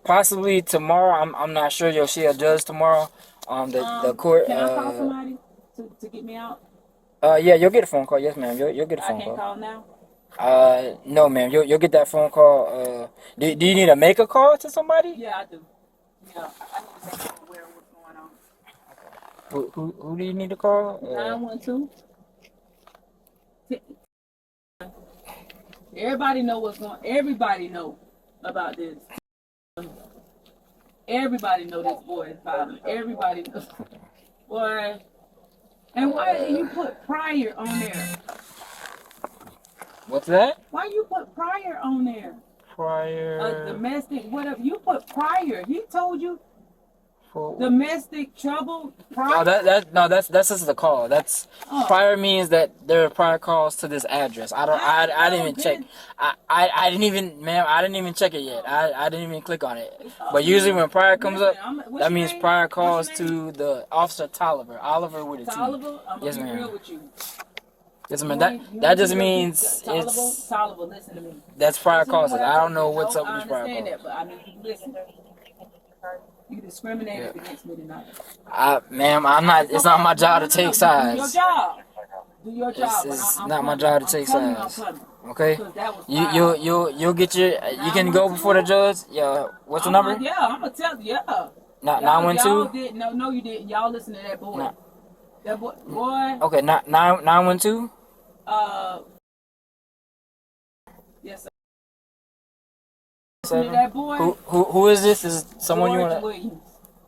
possibly tomorrow. I'm not sure. You'll see a judge tomorrow. The court. Can I call somebody to get me out? Yeah, you'll get a phone call. Yes, ma'am. You'll get a I phone can't call. call now. No, ma'am. You'll get that phone call. Do you need to make a call to somebody? Yeah, I do. Yeah, I need to make sure aware of what's going on. Who do you need to call? 912. Everybody know what's going. Everybody know about this. Everybody know this boy is violent. Everybody knows. Boy. And why did you put prior on there? What's that? Why you put prior on there? Prior. Domestic, whatever. You put prior. He told you For... domestic trouble. Prior. No, that's just the call. That's prior means that there are prior calls to this address. I didn't even check. I didn't even, ma'am. I didn't even check it yet. I didn't even click on it. But usually when prior comes up, that means prior calls to the officer Tolliver. Oliver with a T. Tolliver, I'm yes, gonna be ma'am. real with you. Yes, ma'am. That just means it's. Tolliver, listen to me. That's prior Listen to calls. what I don't know tell you. what's up with these prior I understand calls. that, but I need you to listen. You discriminated against me tonight. Ma'am, I'm not. It's not my job to take sides. Do your job. Do your job. It's not my job to take sides. Okay. You You'll get your. You can go before the judge. Yeah. What's the number? Yeah, I'm gonna tell you. Yeah. Not 912. No, you didn't. Y'all listen to that boy. That boy. Okay. 912. Yes. Sir. Listen to that boy. Who is this? Is it someone George you want? Williams.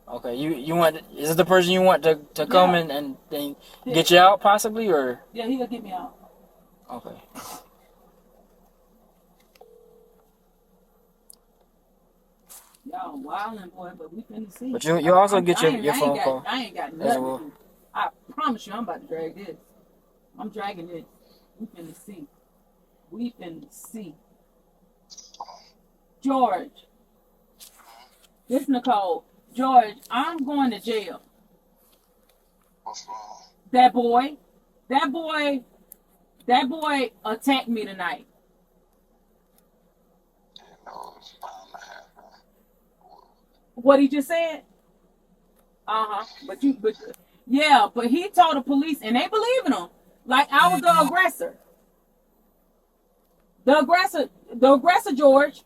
Okay. You want? Is it the person you want to come and get you out possibly or? Yeah, he'll get me out. Okay. Y'all wildin', boy, but we finna see. But you also get your phone call. I ain't got nothing. Well. I promise you, I'm about to drag this. I'm dragging this. We finna see. We finna see. George. This Nicole. George, I'm going to jail. What's wrong? That boy attacked me tonight. It's bound to happen. What he just said? But he told the police and they believing him. Like I was the aggressor. The aggressor, George.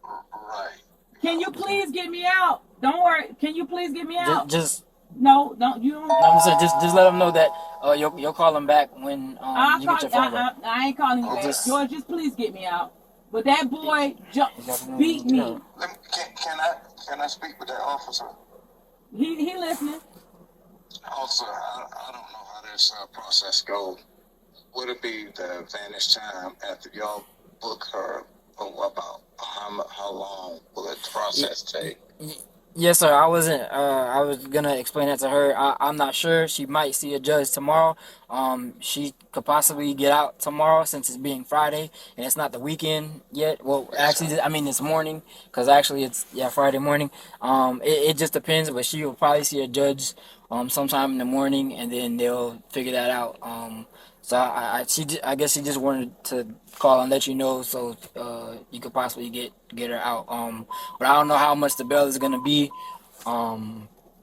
Right. Can you please get me out? Don't worry. Can you please get me out? Just no, don't you don't. No, I'm saying just let them know that you'll call them back when you get your phone back. I ain't calling you back. George, just please get me out. But that boy beat me. Can I speak with that officer? He listening. Officer, I don't know how this process goes. Would it be the advantage time after y'all book her, or about how long will the process take? Yes, sir. I wasn't. I was gonna explain that to her. I'm not sure. She might see a judge tomorrow. She could possibly get out tomorrow since it's being Friday and it's not the weekend yet. Well, actually, I mean this morning because actually it's Friday morning. It just depends, but she will probably see a judge sometime in the morning and then they'll figure that out. So I guess she just wanted to call and let you know so you could possibly get her out. But I don't know how much the bail is gonna be.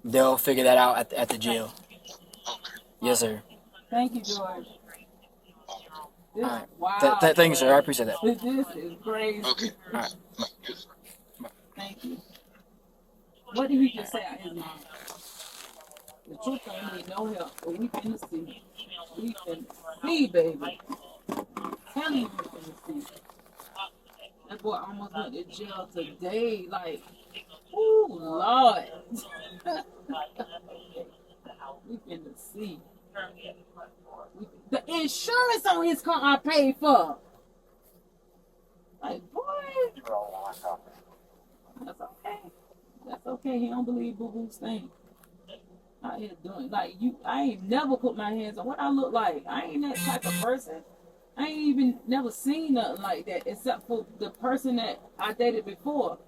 They'll figure that out at the jail. Yes, sir. Thank you, George. All right. Thank you, sir. I appreciate that. This is crazy. Okay. All right. Thank you. What did he just say out his mouth? The truth don't need no help, but we finna see. We finna see, baby. Tell me we finna see. That boy almost went to jail today. Like, ooh, Lord. We finna see. The insurance on his car I paid for. Like, boy. That's okay. That's okay. He don't believe boo-boo's thing. Out here doing like you. I ain't never put my hands on what I look like. I ain't that type of person. I ain't even never seen nothing like that except for the person that I dated before.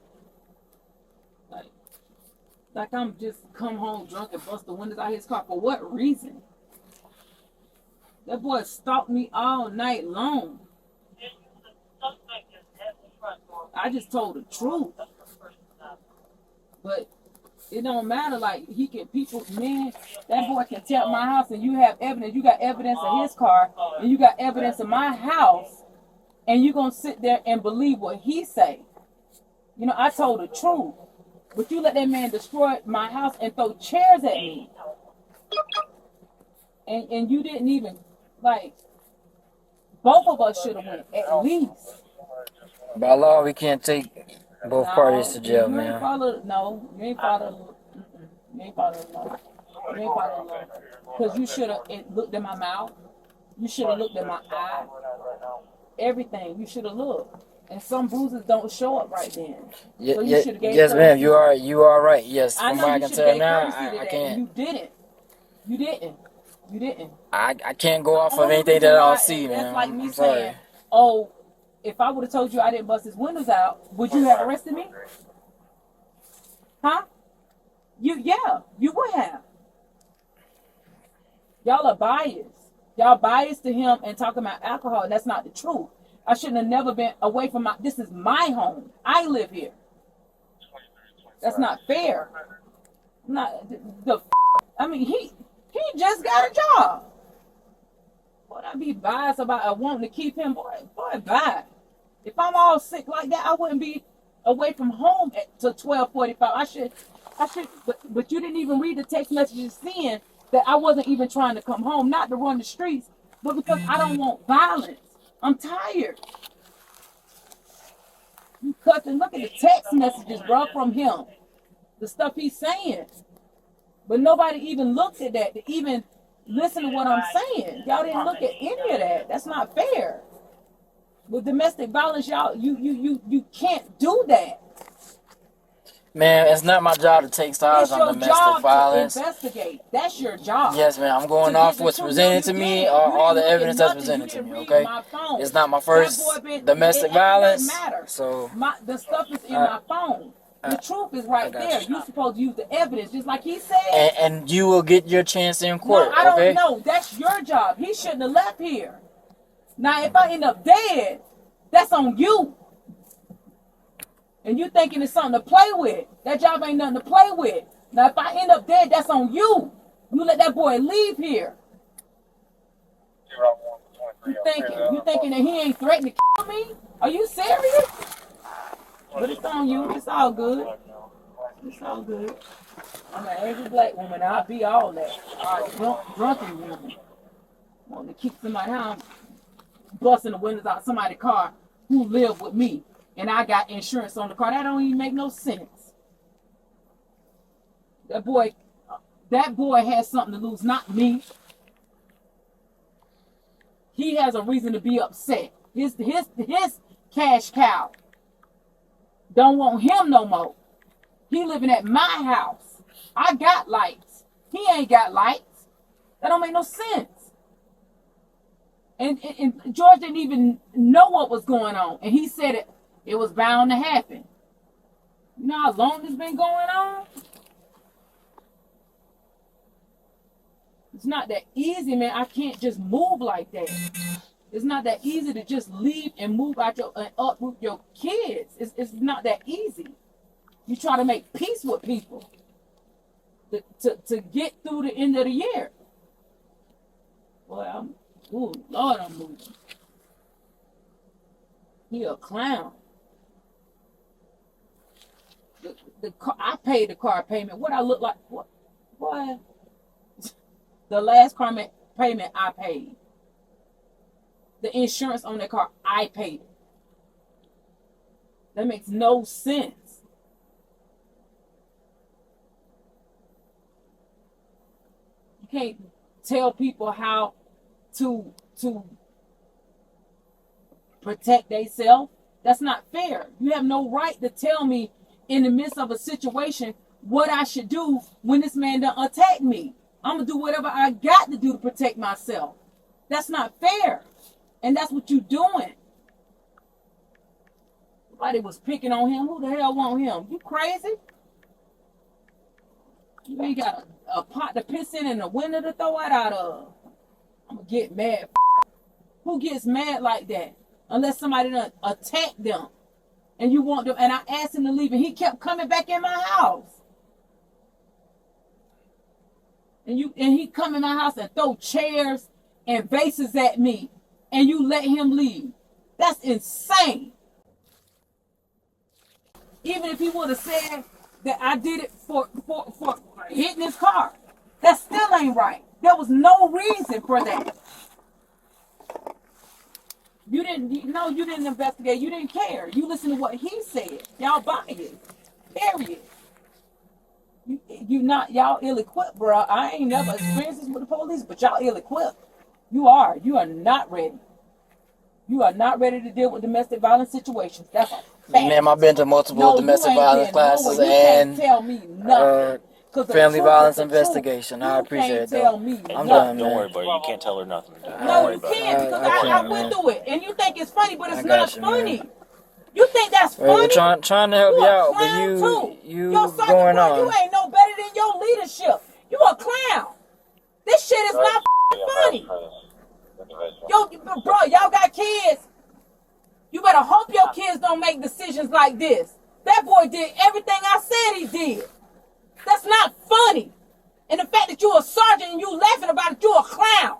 Like I'm just come home drunk and bust the windows out his car for what reason? That boy stalked me all night long. I just told the truth. But it don't matter. Like he can people, man. That boy can tell my house, and you have evidence. You got evidence of his car, and you got evidence of my house, and you gonna sit there and believe what he say. You know, I told the truth, but you let that man destroy my house and throw chairs at me, and you didn't even like. Both of us should have went at least. By law, we can't take both parties to jail, you man. Ain't follow, no, you ain't follow. You ain't follow the law. You ain't follow the law. Because you should have looked in my mouth. You should have looked in my eye. Everything. You should have looked. And some bruises don't show up right then. So you should have gave yes, ma'am. courtesy. You are right. Yes, I from know what I you can should tell have gave now, courtesy to I that, can't. and you didn't. You didn't. You didn't. I can't go off of Only anything reason that I why see, that's man. like me I'm sorry. saying, oh, if I would have told you I didn't bust his windows out, would you have arrested me? Huh? Yeah, you would have. Y'all are biased. Y'all biased to him and talking about alcohol, and that's not the truth. I shouldn't have never been away from this is my home. I live here. That's not fair. I mean, he just got a job. Would I be biased about wanting to keep him? Boy, bye. If I'm all sick like that, I wouldn't be away from home till 12:45. I should, but you didn't even read the text messages saying that I wasn't even trying to come home, not to run the streets, but because I don't want violence. I'm tired. You cut and look at the text messages, bro, from him. The stuff he's saying. But nobody even looked at that to even listen to what I'm saying. Y'all didn't look at any of that. That's not fair. With domestic violence, y'all, you can't do that. Man, it's not my job to take sides on domestic violence. To investigate. That's your job. Yes, man. I'm going off what's presented to me, all the evidence that's presented to me. Okay, it's not my first domestic violence. So the stuff is in my phone. The truth is right there. You're supposed to use the evidence, just like he said. And you will get your chance in court. No, I don't know. That's your job. He shouldn't have left here. Now, if I end up dead, that's on you. And you thinking it's something to play with. That job ain't nothing to play with. Now, if I end up dead, that's on you. You let that boy leave here. You thinking that he ain't threatening to kill me? Are you serious? But it's on you. It's all good. It's all good. I'm an angry black woman. I'll be all that. Drunken woman. Want to keep somebody home, busting the windows out somebody's car who live with me. And I got insurance on the car. That don't even make no sense. That boy has something to lose, not me. He has a reason to be upset. His cash cow don't want him no more. He living at my house. I got lights. He ain't got lights. That don't make no sense. And George didn't even know what was going on. And he said it was bound to happen. You know how long this been going on? It's not that easy, man. I can't just move like that. It's not that easy to just leave and move out and uproot your kids. It's not that easy. You try to make peace with people to get through the end of the year. Boy, Lord, I'm moving. He a clown. The car, I paid the car payment. What I look like? What? The last car payment I paid. The insurance on that car, I paid it. That makes no sense. You can't tell people how to protect themselves. That's not fair. You have no right to tell me in the midst of a situation what I should do when this man done attack me. I'm gonna do whatever I got to do to protect myself. That's not fair. And that's what you doing. Somebody was picking on him. Who the hell want him? You crazy? You ain't got a pot to piss in and a window to throw it out of. I'm gonna get mad. Who gets mad like that? Unless somebody done attack them. And you want them, and I asked him to leave, and he kept coming back in my house. And he come in my house and throw chairs and vases at me, and you let him leave. That's insane. Even if he would have said that I did it for hitting his car, that still ain't right. There was no reason for that. You didn't investigate. You didn't care. You listened to what he said. Y'all biased. Period. Y'all ill-equipped, bro. I ain't never experienced this with the police, but y'all ill-equipped. You are not ready. You are not ready to deal with domestic violence situations. That's a fact. Ma'am, I've been to multiple domestic violence classes and tell me nothing. family violence investigation. I appreciate it, though. I'm done, Don't worry man. about it. You can't tell her nothing. Don't No, worry you about it. can't, because I I can't, went man. through it. And you think it's funny, but it's I not got you, funny. man. You think that's funny? We're trying to help you a out, but clown too. you Your sergeant, going bro, on. you ain't no better than your leadership. You a clown. This shit is not funny. Yo, bro, y'all got kids. You better hope your kids don't make decisions like this. That boy did everything I said he did. That's not funny. And the fact that you're a sergeant and you laughing about it, you're a clown.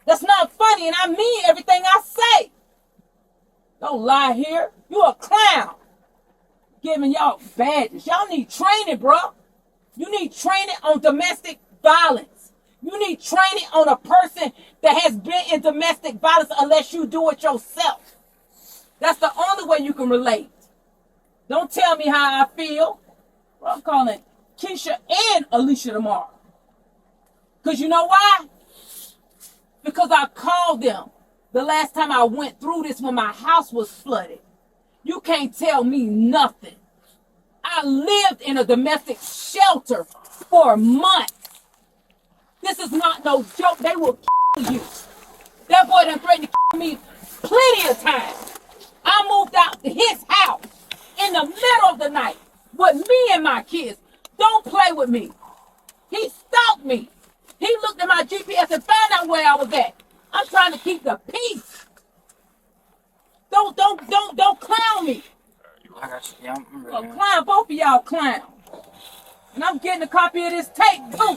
That's not funny, and I mean everything I say. Don't lie here. You a clown. Giving y'all badges. Y'all need training, bro. You need training on domestic violence. You need training on a person that has been in domestic violence unless you do it yourself. That's the only way you can relate. Don't tell me how I feel. Well, I'm calling Keisha and Alicia tomorrow. Because you know why? Because I called them the last time I went through this when my house was flooded. You can't tell me nothing. I lived in a domestic shelter for months. This is not no joke. They will kill you. That boy done threatened to kill me plenty of times. I moved out to his house in the middle of the night with me and my kids. Don't play with me. He stalked me. He looked at my GPS and found out where I was at. I'm trying to keep the peace. Don't clown me. I got you. Yeah, I'm ready, man. Clown, both of y'all clown. And I'm getting a copy of this tape too.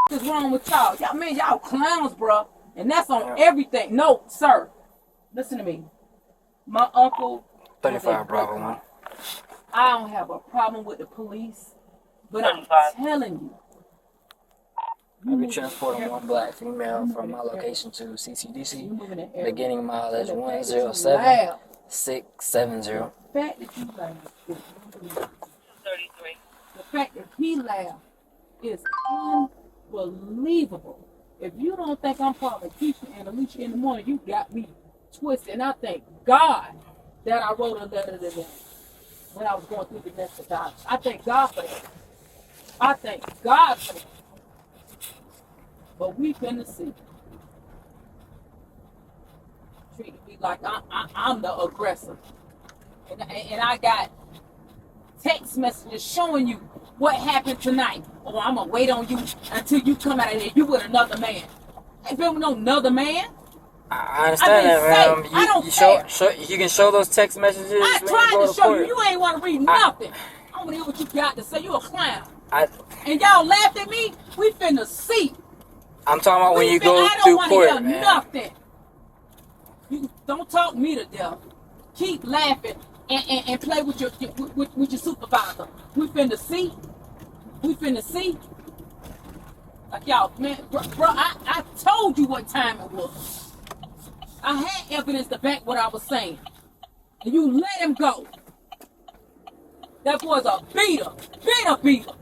What is wrong with y'all? Y'all clowns, bro. And that's on everything. No, sir. Listen to me. My uncle. 35 Bravo 1. I don't have a problem with the police, but I'm telling you. I'll be transporting one black female from my location to CCDC, beginning mileage 107670. The fact that you laugh, 33. the fact that he laughed is unbelievable. If you don't think I'm calling Keisha and Alicia in the morning, you got me twisted. And I thank God that I wrote a letter to them when I was going through the domestic violence. I thank God for that. I thank God for that. But we finna see. Treating me like I'm the aggressor. And I got text messages showing you what happened tonight. Oh, I'm gonna wait on you until you come out of there. You with another man. I ain't been with no another man. I understand that, ma'am. I don't care. You can show those text messages. I tried to show you. You ain't want to read nothing. I want to hear what you got to say. You a clown. And y'all laughed at me. We finna see. I'm talking about when you go through court, man. Nothing. You Don't talk me to death. Keep laughing and play with your supervisor. We finna see. We finna see. Like y'all, man, bro, I told you what time it was. I had evidence to back what I was saying. And you let him go. That boy's a beater. Beater.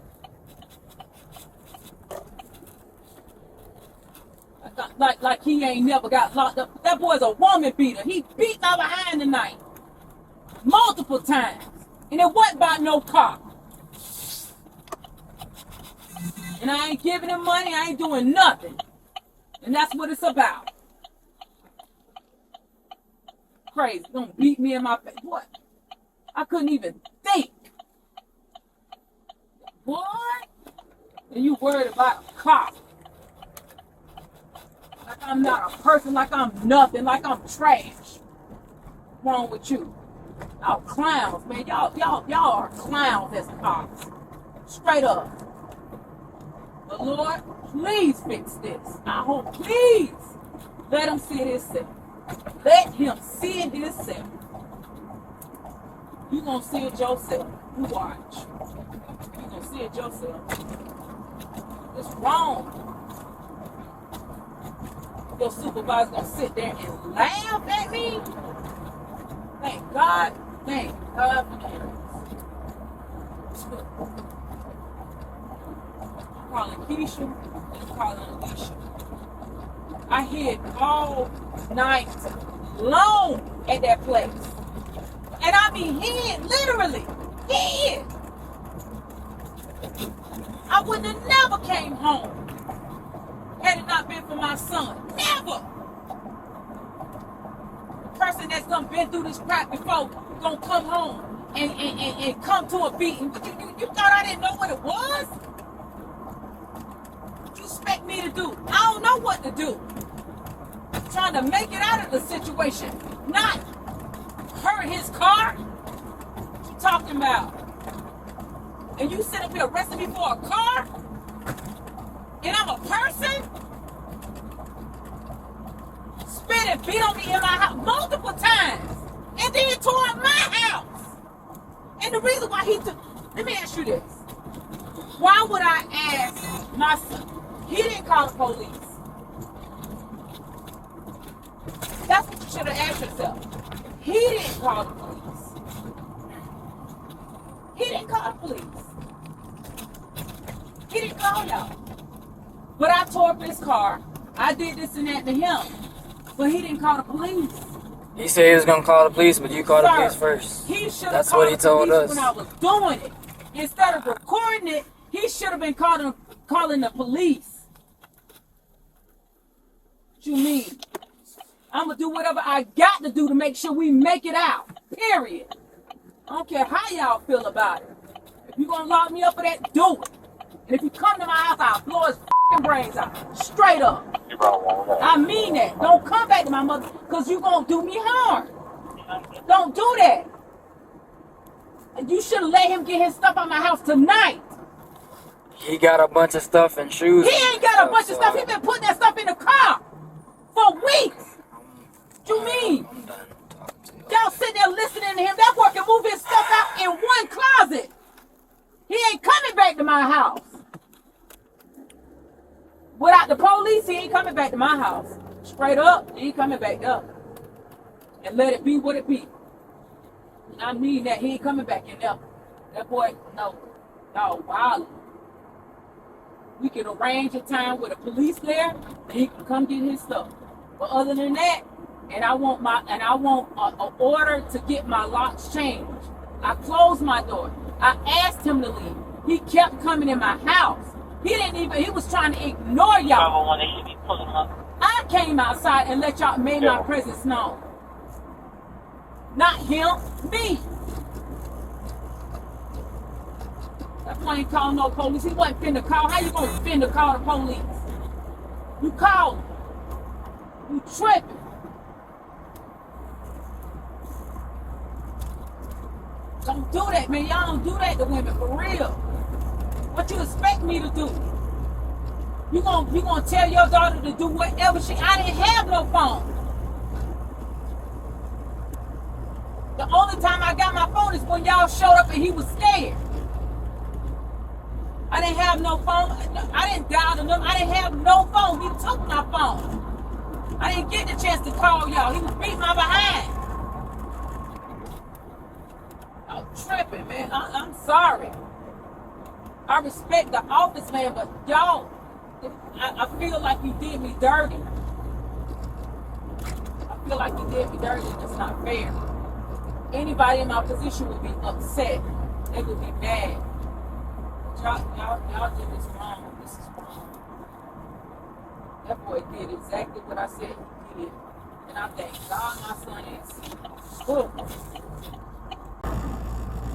Like he ain't never got locked up. That boy's a woman beater. He beat my behind tonight. Multiple times. And it wasn't about no car. And I ain't giving him money. I ain't doing nothing. And that's what it's about. Crazy. Don't beat me in my face. What? I couldn't even think. Boy. And you worried about a car. Like I'm not a person, like I'm nothing, like I'm trash. What's wrong with you? Y'all clowns, man. Y'all are clowns as cops. Straight up. But Lord, please fix this. I hope, please, let him see it himself. Let him see it himself. You gonna see it yourself. You watch. You gonna see it yourself. It's wrong. Your supervisor gonna sit there and laugh at me? Thank God for that. I'm calling Keisha and I'm calling Alicia. I hid all night long at that place. And I mean hid, literally. Hid. I wouldn't have never came home had it not been for my son. Never. The person that's done been through this crap before gonna come home and come to a beating. You thought I didn't know what it was? What you expect me to do? I don't know what to do. I'm trying to make it out of the situation. Not hurt his car. What you talking about? And you sit up here arresting me for a car? And I'm a person? Spit and beat on me in my house multiple times. And then tore up my house. And the reason why let me ask you this. Why would I ask my son? He didn't call the police. That's what you should have asked yourself. He didn't call the police. He didn't call the police. He didn't call y'all. But I tore up his car. I did this and that to him. But he didn't call the police. He said he was gonna call the police, but you called the police first. He should have That's called what he the told police us. when I was doing it. Instead of recording it, he should have been calling the police. What you mean? I'm gonna do whatever I got to do to make sure we make it out. Period. I don't care how y'all feel about it. If you're gonna lock me up for that, do it. And if you come to my house, I'll blow his f***ing brains out. Straight up. I mean that. Don't come back to my mother, because you're gonna do me harm. Don't do that. And you should have let him get his stuff out of my house tonight. He got a bunch of stuff and shoes. He ain't got a bunch of stuff. He been putting that stuff in the car for weeks. What you mean? Y'all sitting there listening to him. That boy can move his stuff out in one closet. He ain't coming back to my house. Without the police, he ain't coming back to my house. Straight up, he ain't coming back up. And let it be what it be. And I mean that. He ain't coming back in there. That boy, no. Y'all wild. We can arrange a time with the police there, and he can come get his stuff. But other than that, I want an order to get my locks changed. I closed my door. I asked him to leave. He kept coming in my house. He was trying to ignore y'all. They should be pulling up. I came outside and let y'all made my presence known. Not him, me. That boy ain't calling no police. He wasn't finna call. How you gonna finna call the police? You call him. You tripping. Don't do that, man. Y'all don't do that to women, for real. What you expect me to do? You gonna tell your daughter to do whatever I didn't have no phone. The only time I got my phone is when y'all showed up and he was scared. I didn't have no phone. I didn't dial the number. I didn't have no phone. He took my phone. I didn't get the chance to call y'all. He was beating my behind. I'm tripping, man. I'm sorry. I respect the office, man, but y'all, I feel like you did me dirty. I feel like you did me dirty, and it's not fair. Anybody in my position would be upset. They would be mad. Y'all did this wrong. This is wrong. That boy did exactly what I said he did. And I thank God my son is good.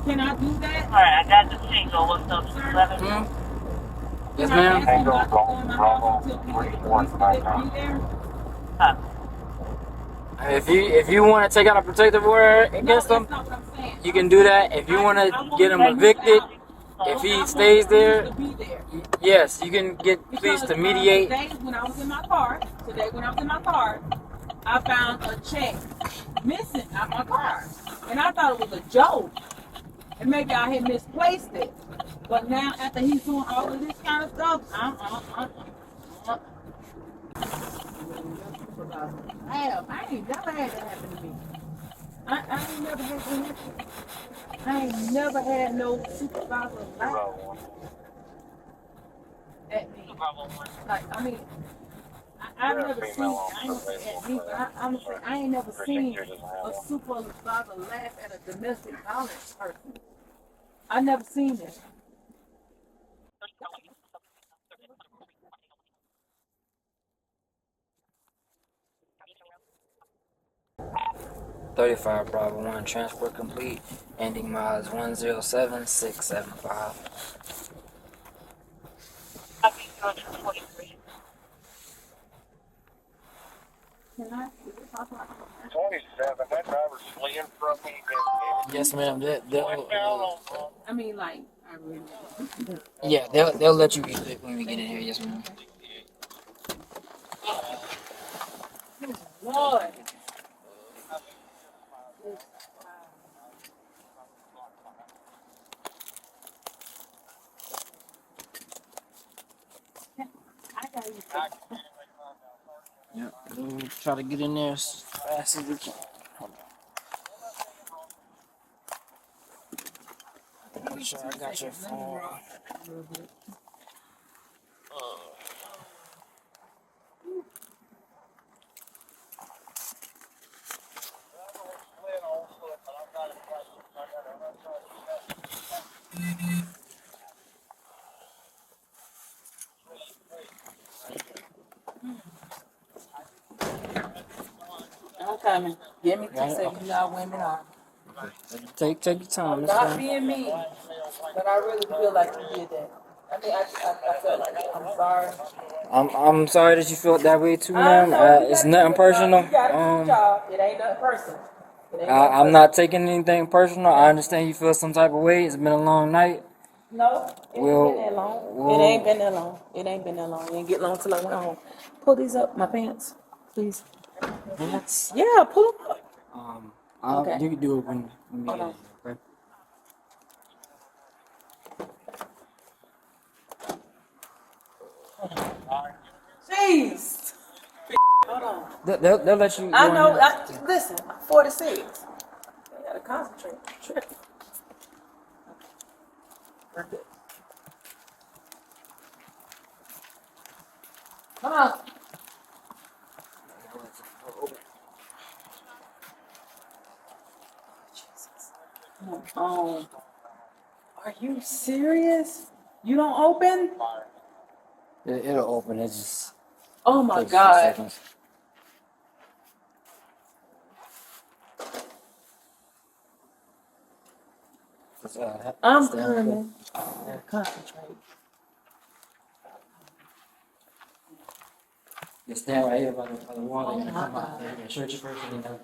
Can I do that? Alright, I got the single. What's up, 11? Yes, Can I ma'am. ask him not to go in my house until he gets the police to let me there? Huh. If you want to take out a protective order against No, him, that's not what I'm saying. you can do that. If you want to get him evicted, if he stays there, yes, you can get police to mediate. Today when I was in my car, I found a check missing out my car. And I thought it was a joke. And maybe I had misplaced it. But now after he's doing all of this kind of stuff, I ain't never had that happen to me. I ain't never had that happen. I ain't never had no supervisor laugh at me. Like, I mean, I've never seen, I ain't gonna say at me, but I'm gonna say I ain't never seen a supervisor laugh at a domestic violence person. I never seen that. 35 Bravo 1 transport complete, ending miles 107675. I'll be 243. Can I? 27. That driver's fleeing from me. Yes, ma'am. I mean, like, I really. Yeah, they'll let you get it when we get in here. Yes, ma'am. Lord. I gotta use that. Yeah, we'll try to get in there as fast as we can. Make sure I got your phone. I'm coming. Give me 2 Got it? seconds. You know how women are. Take your time. I'm It's not fine. being mean, but I really feel like you did that. I mean, I felt like that. I'm sorry. I'm sorry that you felt that way too, I ma'am. know you It's gotta do nothing your personal. job. You gotta do your job. It ain't nothing personal. It ain't nothing I'm personal. not taking anything personal. I understand you feel some type of way. It's been a long night. No, it ain't been that long. It ain't been that long. It ain't been that long. It didn't get long till I went home. Pull these up, my pants, please. Pants. Yeah, pull them up. Okay. You can do it when we Hold get on. in here, okay? Jeez. Hold on. They'll let you go I in know. there. Listen, I'm 46. I gotta concentrate. Tripping. Come on. Come on. Are you serious? You don't open? It'll open. It just Oh my takes a few God. seconds. I'm Stay on coming. I gotta concentrate. Just stand right here by the wall. They're gonna come out. They're gonna search you first, and then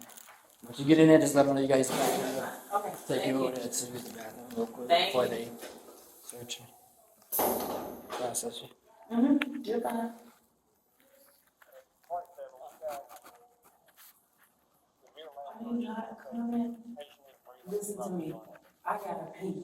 once you get in there, just let them know you guys back. Okay. Take you over there to use the bathroom real quick Thank before you. they search you, process you. You're fine. Are you not coming? Listen to me. I gotta pee.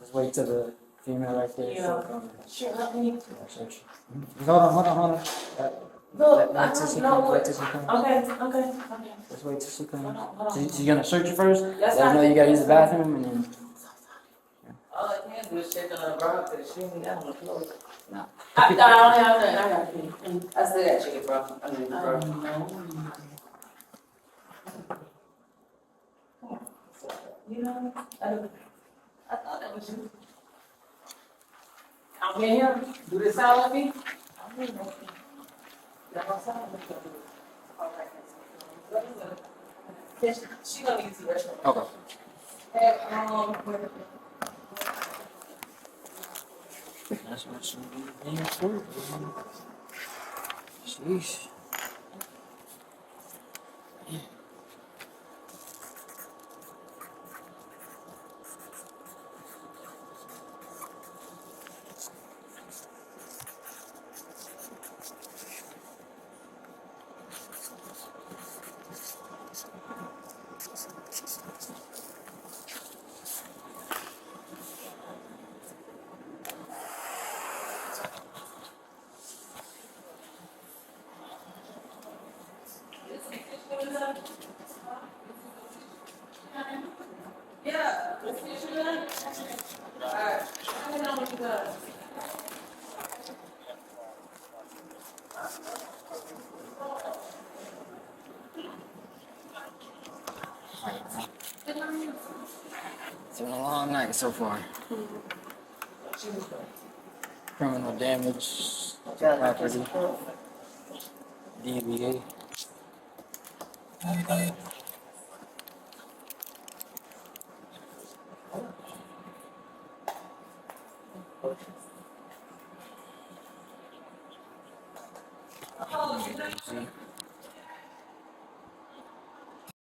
Just wait till the female right there. Yeah. Sure, let me. Just hold on. Look, Wait I till she don't know comes. Wait what. till she comes. Okay. Just wait till she comes. Hold on. She's gonna search you first. That's Let her know fine. you gotta use the bathroom, and then. All I can do is check on the ground because she ain't got on the floor. No. I don't have that. I got pee. I still got chicken, bro. I mean, bro. You know, I thought that was you. I'm in here. Do this sound like me? I'm in here. That don't sound like me. Okay. She gonna use the restroom. Okay. Hey, That's what she be there for. Sheesh. yeah, let's finish it up. All right. I don't know what you got. It's been a long night so far. Criminal damage to property. DBA. Easy.